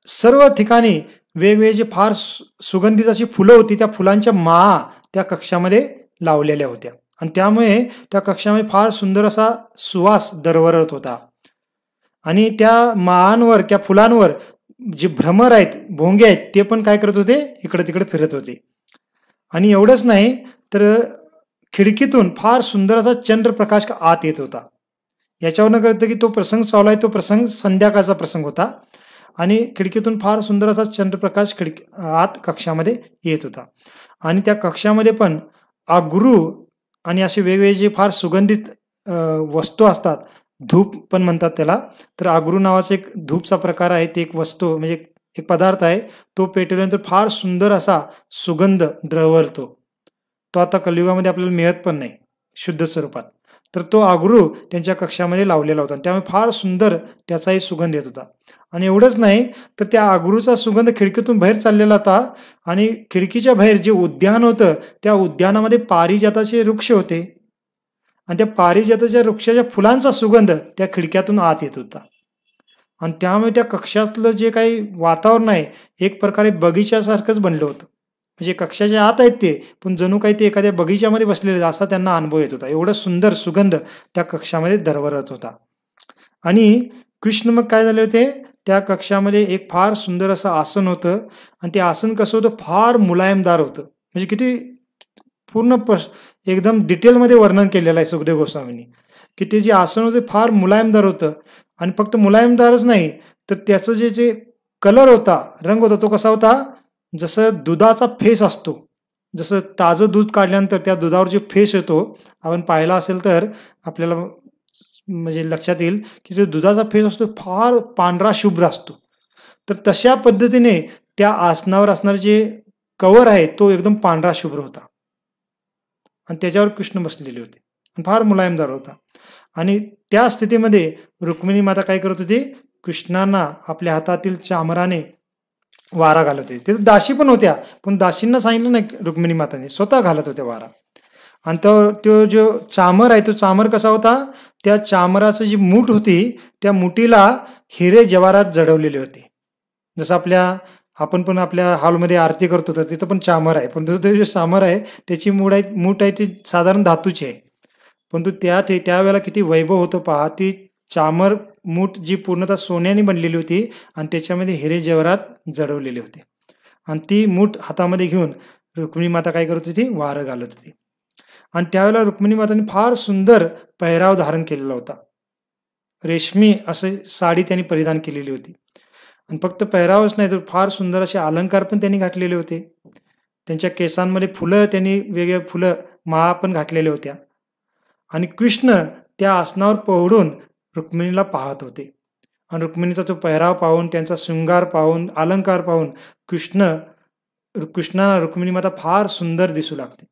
सर्व ठिकाणी वेगवेगळे जे फार सुगंधित अशी फुलं होती, त्या फुलांच्या माळा त्या कक्षामध्ये लावलेल्या होत्या आणि त्यामुळे त्या कक्षामध्ये फार सुंदर असा सुवास दरवरत होता. आणि त्या माळांवर, त्या फुलांवर जे भ्रमर आहेत, भोंगे आहेत, ते पण काय करत होते, इकडे तिकडे फिरत होते. आणि एवढंच नाही तर खिडकीतून फार सुंदर असा चंद्रप्रकाश आत येत होता. याच्यावरनं कळतं की तो प्रसंग चालू आहे, तो प्रसंग संध्याकाळचा प्रसंग होता आणि खिडकीतून फार सुंदर असा चंद्रप्रकाश आत कक्षामध्ये येत होता. आणि त्या कक्षामध्ये पण अगरू आणि असे वेगवेगळे जे फार सुगंधित वस्तू असतात, धूप पण म्हणतात त्याला, तर अगरू नावाचा एक धूपचा प्रकार आहे, ते एक वस्तू म्हणजे एक पदार्थ आहे, तो पेटवल्यानंतर फार सुंदर असा सुगंध द्रवतो. तो आता कलियुगामध्ये आपल्याला मिळत पण नाही शुद्ध स्वरूपात. तर तो अगरू त्यांच्या कक्षामध्ये लावलेला होता, त्यामुळे फार सुंदर त्याचाही सुगंध येत होता. आणि एवढंच नाही तर त्या अगरूचा सुगंध खिडकीतून बाहेर चाललेला होता आणि खिडकीच्या बाहेर जे उद्यान होतं, त्या उद्यानामध्ये पारिजाताचे वृक्ष होते आणि त्या पारिजाताच्या वृक्षाच्या फुलांचा सुगंध त्या खिडक्यातून आत येत होता. आणि त्यामुळे त्या कक्षातलं जे काही वातावरण आहे, एक प्रकारे बगीच्यासारखंच बनलं होतं. म्हणजे कक्षाच्या आत आहेत ते, पण जणू काही ते एखाद्या बगीच्यामध्ये बसलेले असा त्यांना अनुभव येत होता. एवढं सुंदर सुगंध त्या कक्षामध्ये दरवरत होता. आणि कृष्ण मग काय झाले होते, त्या कक्षामध्ये एक फार सुंदर असं आसन होतं आणि ते आसन कसं होतं, फार मुलायमदार होतं. म्हणजे किती पूर्ण एकदम डिटेलमध्ये वर्णन केलेलं आहे सुखदेव गोस्वामींनी, की ते जे आसन होते फार मुलायमदार होतं. आणि फक्त मुलायमदारच नाही तर त्याचं जे कलर होता, रंग होता, तो कसा होता, जसं दुधाचा फेस असतो, जसं ताजं दूध काढल्यानंतर त्या दुधावर जो फेस येतो, आपण पाहिला असेल तर आपल्याला म्हणजे लक्षात येईल की जो दुधाचा फेस असतो फार पांढरा शुभ्र असतो. तर तशा पद्धतीने त्या आसनावर असणारे जे कवर आहे तो एकदम पांढरा शुभ्र होता आणि त्याच्यावर कृष्ण बसलेले होते आणि फार मुलायमदार होता. आणि त्या स्थितीमध्ये रुक्मिणी माता काय करत होती, कृष्णांना आपल्या हातातील चामराने वारा घालत होते. तिथे दासी पण होत्या, पण दासींना सांगितलं नाही रुक्मिणी माताने, स्वतः घालत होत्या वारा. आणि तो जो चामर आहे, तो चामर कसा होता, त्या चामराची जी मूठ होती, त्या मुठीला हिरे जवाहरात जडवलेले होते. जसं आपण पण आपल्या हॉलमध्ये आरती करतो तर तिथं पण चामर आहे, पण तो जो चामर आहे त्याची मूठ आहे ती साधारण धातूची आहे, परंतु त्यावेळेला किती वैभव होतं पहा. ती चामर मूठ जी पूर्णतः सोन्याने बनलेली होती आणि त्याच्यामध्ये हिरे जवाहरात जडवलेले होते. आणि ती मूठ हातामध्ये घेऊन रुक्मिणी माता काय करत होती, वारं घालत होती. आणि त्यावेळेला रुक्मिणी माताने फार सुंदर पेहराव धारण केलेला होता. रेशमी असे साडी त्यांनी परिधान केलेली होती. आणि फक्त पेहरावच नाही तर फार सुंदर असे अलंकार पण त्यांनी घातलेले होते. त्यांच्या केसांमध्ये फुलं, त्यांनी वेगवेगळ्या फुलं माळा पण घातलेल्या होत्या. आणि कृष्ण त्या आसनावर पहुडून रुक्मिणीला पाहत होते. आणि रुक्मिणीचा तो पेहराव पाहून, त्यांचा शृंगार पाहून, अलंकार पाहून कृष्णाला रुक्मिणी माता फार सुंदर दिसू लागते.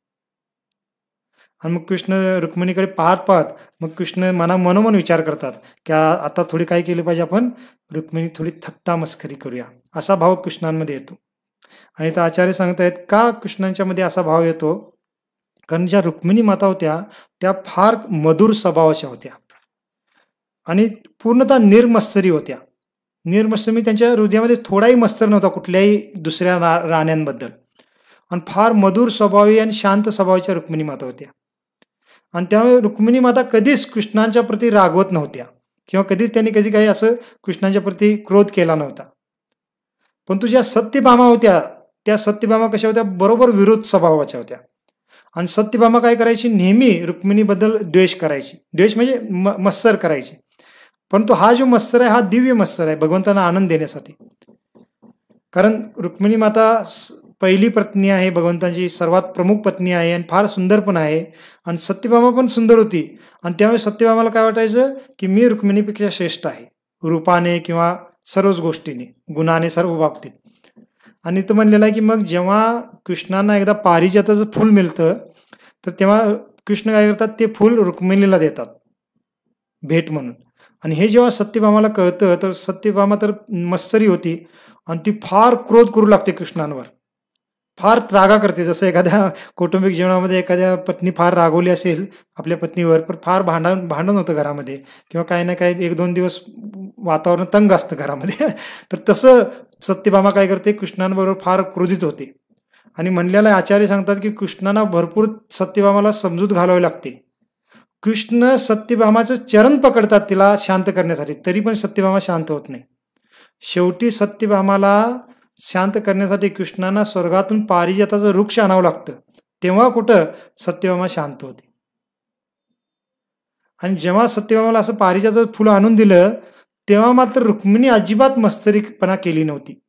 आणि मग कृष्ण रुक्मिणीकडे पाहत पाहत मग कृष्ण मनोमन विचार करतात की आता थोडी काय केली पाहिजे, आपण रुक्मिणी थोडी थट्टा मस्करी करूया, असा भाव कृष्णांमध्ये येतो. आणि तर आचार्य सांगतायत का कृष्णांच्या मध्ये असा भाव येतो, कारण ज्या रुक्मिणी माता होत्या त्या फार मधुर स्वभावाच्या होत्या आणि पूर्णतः निर्मत्सरी होत्या. निर्मत्सरी त्यांच्या हृदयामध्ये थोडाही मत्सर नव्हता कुठल्याही दुसऱ्या राण्यांबद्दल. आणि फार मधुर स्वभावी आणि शांत स्वभावाच्या रुक्मिणी माता होत्या. आणि त्यामुळे रुक्मिणी माता कधीच कृष्णांच्या प्रती रागवत नव्हत्या किंवा कधीच त्यांनी काही असं कृष्णांच्या प्रती क्रोध केला नव्हता. परंतु ज्या सत्यभामा होत्या, त्या सत्यभामा कशा होत्या, बरोबर विरोध स्वभावाच्या होत्या. आणि सत्यभामा काय करायची, नेहमी रुक्मिणीबद्दल द्वेष करायची. द्वेष म्हणजे मत्सर करायची. परंतु हा जो मत्सर आहे हा दिव्य मत्सर आहे, भगवंतांना आनंद देण्यासाठी. कारण रुक्मिणी माता पहिली पत्नी आहे, भगवंतांची सर्वात प्रमुख पत्नी आहे आणि फार सुंदर पण आहे आणि सत्यभामा पण सुंदर होती. आणि त्यामुळे सत्यभामाला काय वाटायचं की मी रुक्मिणीपेक्षा श्रेष्ठ आहे, रूपाने किंवा सर्वच गोष्टीने, गुणाने, सर्व बाबतीत. आणि तो म्हणलेला आहे की मग जेव्हा कृष्णांना एकदा पारिजाताचं फूल मिळतं, तर तेव्हा कृष्ण काय करतात, ते फूल रुक्मिणीला देतात भेट म्हणून. आणि हे जेव्हा सत्यभामाला कळतं, तर सत्यभामा तर मत्सरी होती आणि ती फार क्रोध करू लागते कृष्णांवर, फार रागा करते. जसं एखाद्या कौटुंबिक जीवनामध्ये एखाद्या पत्नी फार रागवली असेल आपल्या पत्नीवर, पण फार भांडण होतं घरामध्ये, किंवा काही ना काही 1-2 दिवस वातावरण तंग असतं घरामध्ये. तर तसं सत्यभामा काय करते, कृष्णांबरोबर फार क्रोधित होते. आणि म्हणलेला आचार्य सांगतात की कृष्णांना भरपूर सत्यभामाला समजूत घालावी लागते. कृष्ण सत्यभामाचं चरण पकडतात तिला शांत करण्यासाठी, तरी पण सत्यभामा शांत होत नाही. शेवटी सत्यभामाला शांत करण्यासाठी कृष्णांना स्वर्गातून पारिजाताचं वृक्ष आणावं लागतं, तेव्हा कुठं सत्यभामा शांत होते. आणि जेव्हा सत्यभामाला असं पारिजाताचं फुलं आणून दिलं, तेव्हा मात्र रुक्मिणी अजिबात मत्सरीपणा केली नव्हती.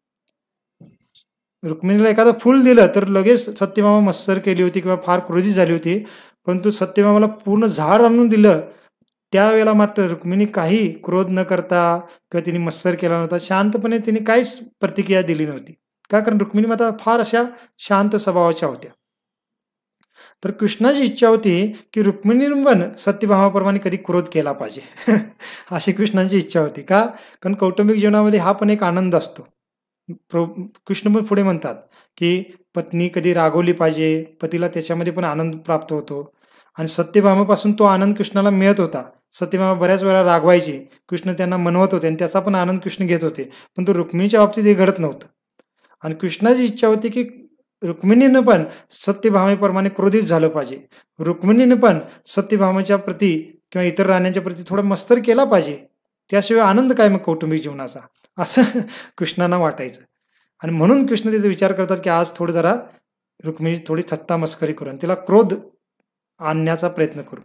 रुक्मिणीला एखादं फूल दिलं तर लगेच सत्यभामा मत्सर केली होती किंवा फार क्रोधित झाली होती. परंतु सत्यभामाला पूर्ण झाड आणून दिलं, त्यावेळेला मात्र रुक्मिणी काही क्रोध न करता किंवा तिने मत्सर केला नव्हता, शांतपणे तिने काहीच प्रतिक्रिया दिली नव्हती. का? कारण रुक्मिणी माता फार अशा शांत स्वभावाच्या होत्या. तर कृष्णाची इच्छा होती की रुक्मिणीने पण सत्यभामाप्रमाणे कधी क्रोध केला पाहिजे. अशी कृष्णाची इच्छा होती. का? कारण कौटुंबिक जीवनामध्ये हा पण एक आनंद असतो. कृष्ण पण पुढे म्हणतात की पत्नी कधी रागवली पाहिजे, पतीला त्याच्यामध्ये पण आनंद प्राप्त होतो. आणि सत्यभामापासून तो आनंद कृष्णाला मिळत होता. सत्यभामा बऱ्याच वेळा रागवायची, कृष्ण त्यांना मनवत होते आणि त्याचा पण आनंद कृष्ण घेत होते. पण तो रुक्मिणीच्या बाबतीत हे घडत नव्हतं. आणि कृष्णाची इच्छा होती की रुक्मिणीनं पण सत्यभामेप्रमाणे क्रोधित झालं पाहिजे, रुक्मिणीनं पण सत्यभामेच्या प्रती किंवा इतर राण्यांच्या प्रती थोडा मत्सर केला पाहिजे. त्याशिवाय आनंद काय मग कौटुंबिक जीवनाचा, असं कृष्णांना वाटायचं. आणि म्हणून कृष्ण तिथे विचार करतात की आज थोडं जरा रुक्मिणी थोडी थट्टा मस्करी करू आणि तिला क्रोध आणण्याचा प्रयत्न करू.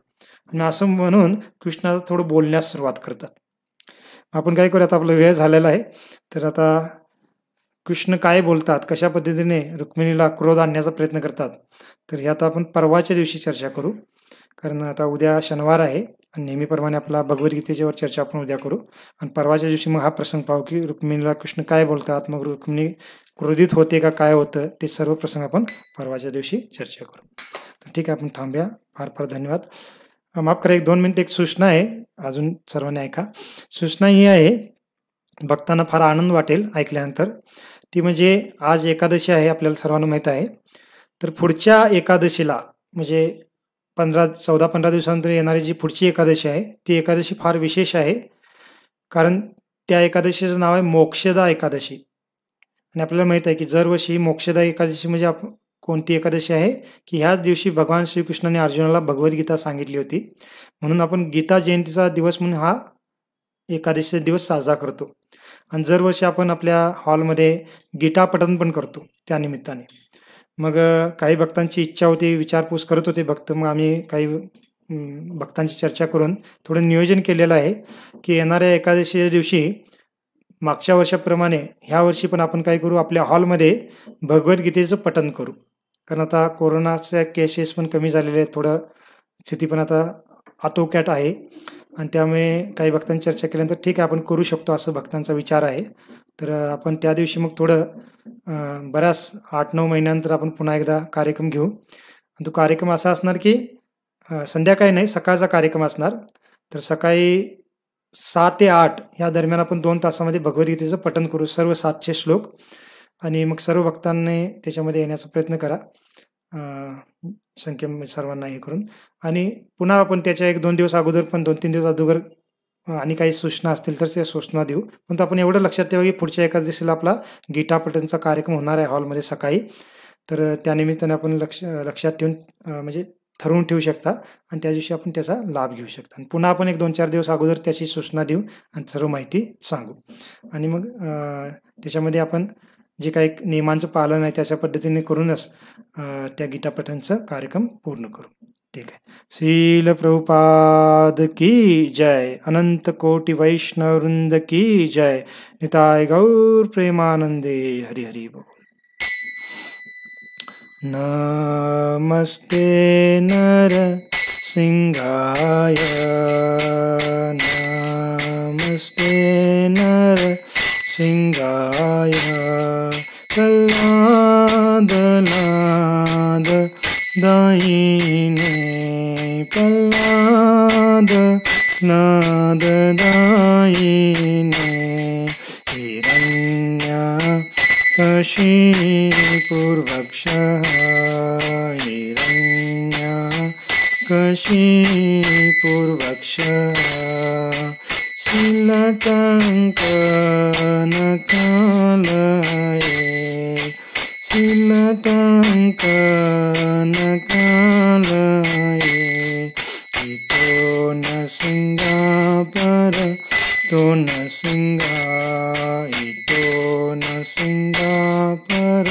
आणि असं म्हणून कृष्णाला थोडं बोलण्यास सुरुवात करतात. आपण काय करूयात, आपला वेळ झालेला आहे. तर आता कृष्ण काय बोलतात, कशा पद्धतीने रुक्मिणीला क्रोध आणण्याचा प्रयत्न करतात, तर ह्यात आपण परवाच्या दिवशी चर्चा करू. कारण आता उद्या शनिवार आहे आणि नेहमीप्रमाणे आपला भगवद्गीतेच्यावर चर्चा आपण उद्या करू. आणि परवाच्या दिवशी मग हा प्रसंग पाहू की रुक्मिणीला कृष्ण काय बोलतात, मग रुक्मिणी क्रोधित होते का, काय होतं, ते सर्व प्रसंग आपण परवाच्या दिवशी चर्चा करू. तर ठीक आहे, आपण थांबूया. फार फार धन्यवाद. माफ करा, 1-2 मिनिट एक सूचना आहे, अजून सर्वांनी ऐका. सूचना ही आहे, भक्तांना फार आनंद वाटेल ऐकल्यानंतर. ती म्हणजे आज एकादशी आहे, आपल्याला सर्वांना माहीत आहे. तर पुढच्या एकादशीला म्हणजे 14-15 दिवसानंतर येणारी जी पुढची एकादशी आहे, ती एकादशी फार विशेष आहे. कारण त्या एकादशीचं नाव आहे मोक्षदा एकादशी. आणि आपल्याला माहीत आहे की दरवर्षी मोक्षदा एकादशी म्हणजे कोणती एकादशी आहे की ह्याच दिवशी भगवान श्रीकृष्णाने अर्जुनाला भगवद्गीता सांगितली होती. म्हणून आपण गीता जयंतीचा दिवस म्हणून हा एकादशीचा दिवस साजरा करतो. आणि दरवर्षी आपण आपल्या हॉलमध्ये गीता पठण पण करतो त्या निमित्ताने. मग काही भक्तांची इच्छा होती, विचारपूस करत होते भक्त. मग आम्ही काही भक्तांची चर्चा करून थोडं नियोजन केलेलं आहे की येणाऱ्या एकादशीच्या दिवशी मागच्या वर्षाप्रमाणे ह्या वर्षी पण आपण काय करू, आपल्या हॉलमध्ये भगवद्गीतेचं पठण करू. कारण आता कोरोनाच्या केसेस पण कमी झालेले आहेत, थोडं स्थिती पण आता आटोक्यात आहे. आणि त्यामुळे काही भक्तांनी चर्चा केल्यानंतर ठीक आहे आपण करू शकतो, असं भक्तांचा विचार आहे. तर आपण त्या दिवशी मग थोडं बऱ्याच 8-9 महिन्यानंतर आपण पुन्हा एकदा कार्यक्रम घेऊ. आणि तो कार्यक्रम असा असणार की संध्याकाळी नाही, सकाळचा कार्यक्रम असणार. तर सकाळी 6 ते 8 ह्या दरम्यान आपण 2 तासामध्ये भगवद्गीतेचं पठण करू, सर्व 700 श्लोक. आणि मग सर्व भक्तांनी त्याच्यामध्ये येण्याचा प्रयत्न करा, संख्या सर्वांना हे करून. आणि पुन्हा आपण त्याच्या 1-2 दिवस अगोदर पण 2-3 दिवस अगोदर आणि काही सूचना असतील तर त्या सूचना देऊ. पण आपण एवढं लक्षात ठेवा की पुढच्या एकादशीला आपला गीता पठणचा कार्यक्रम होणार आहे हॉलमध्ये सकाळी. तर त्यानिमित्ताने आपण लक्षात ठेवून म्हणजे ठरवून ठेवू शकता आणि त्या दिवशी आपण त्याचा लाभ घेऊ शकता. आणि पुन्हा आपण 1-2-4 दिवस अगोदर त्याची सूचना देऊ आणि सर्व माहिती सांगू. आणि मग त्याच्यामध्ये आपण जे काही नियमांचं पालन आहे त्याच्या पद्धतीने करूनच त्या गीता पठणचं कार्यक्रम पूर्ण करू. ठीक आहे. श्रील प्रभुपाद की जय. अनंत कोटि वैष्णव वृंद की जय. निताय गौर प्रेमानंदे. हरि हरि बोल. नमस्ते नर सिंहाय नमस्ते नर सिंहाय प्रह्लाद लाद दायिने प्रह्लाद लाद दायिने हिरण्यकशिपुर्वक्षः हिरण्यकशिपुर्वक्षः शीलकङ्कणकालये शीलकङ्कणकालये इतो न सिंगापर तो न सिंगा इतो न सिंगापर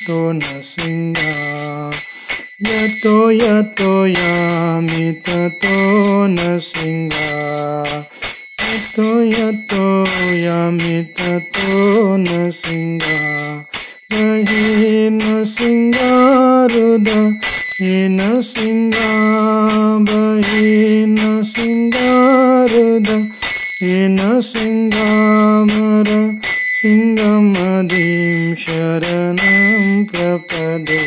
तो न सिंगा यतो यतो यामि ततो न सिंगा यतो यतो यामि ततो न सिंगा बहिर्न सिंगारुद येन सिंगा बहिर्न सिंगारुद येन सिंगामर सिंगमदीं शरणं प्रपदे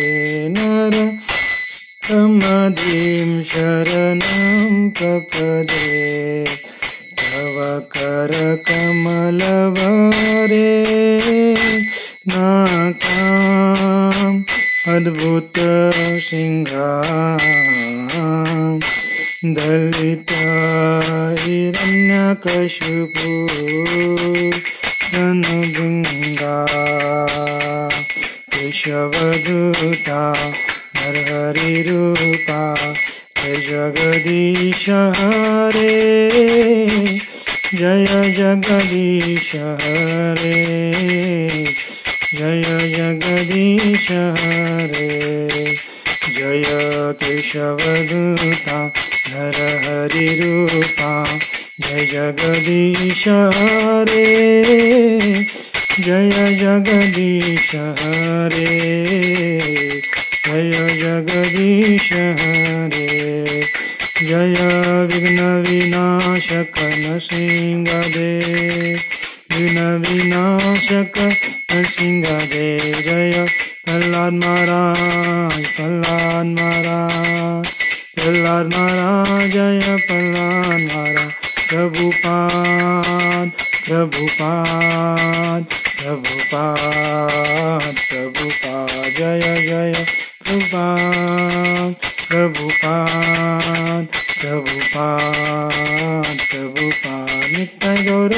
नर मदीं शरणं प्रपदे तव करकमलवरे नाकाम् अद्भुत सिंहाम् दलित हिरण्यकशिपु धनुर्भृङ्गा केशवदूता नरहरिरूपा जय जगदीश हरे जय जगदीश हरे जय जगदीश हरे जय केशवदूता नरहरिरूपा जय जगदीश हरे जय जगदीश हरे जय जगदीश हरे जय विघ्न विनाशक नृसिंहदेव विघ्न विनाशक नृसिंहदेव जय प्रह्लाद महाराज प्रह्लाद महाराज प्रह्लाद महाराज जय प्रह्लाद महाराज प्रभुपाद प्रभुपाद प्रभुपाद प्रभुपाद जय जय प्रभुपाद प्रभुपाद प्रभुपाद प्रभुपाद नित्य गौर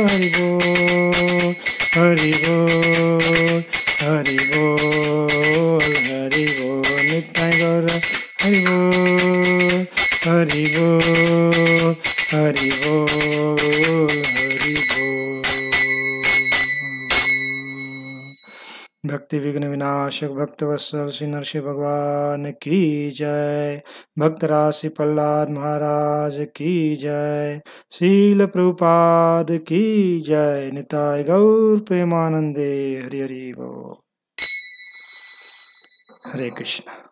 हरि बोल हरि बोल हरि बोल हरि बोल नित्य गौर हरि बोल हरि बोल हरि बोल हरि बोल। भक्ति विघ्न विनाशक भक्त वत्सल श्री नरसिंह भगवान की जय। भक्त राशि प्रह्लाद महाराज की जय। शील प्रभुपाद की जय। निताय गौर प्रेमानंदे हरि हरि बोल। हरे कृष्ण।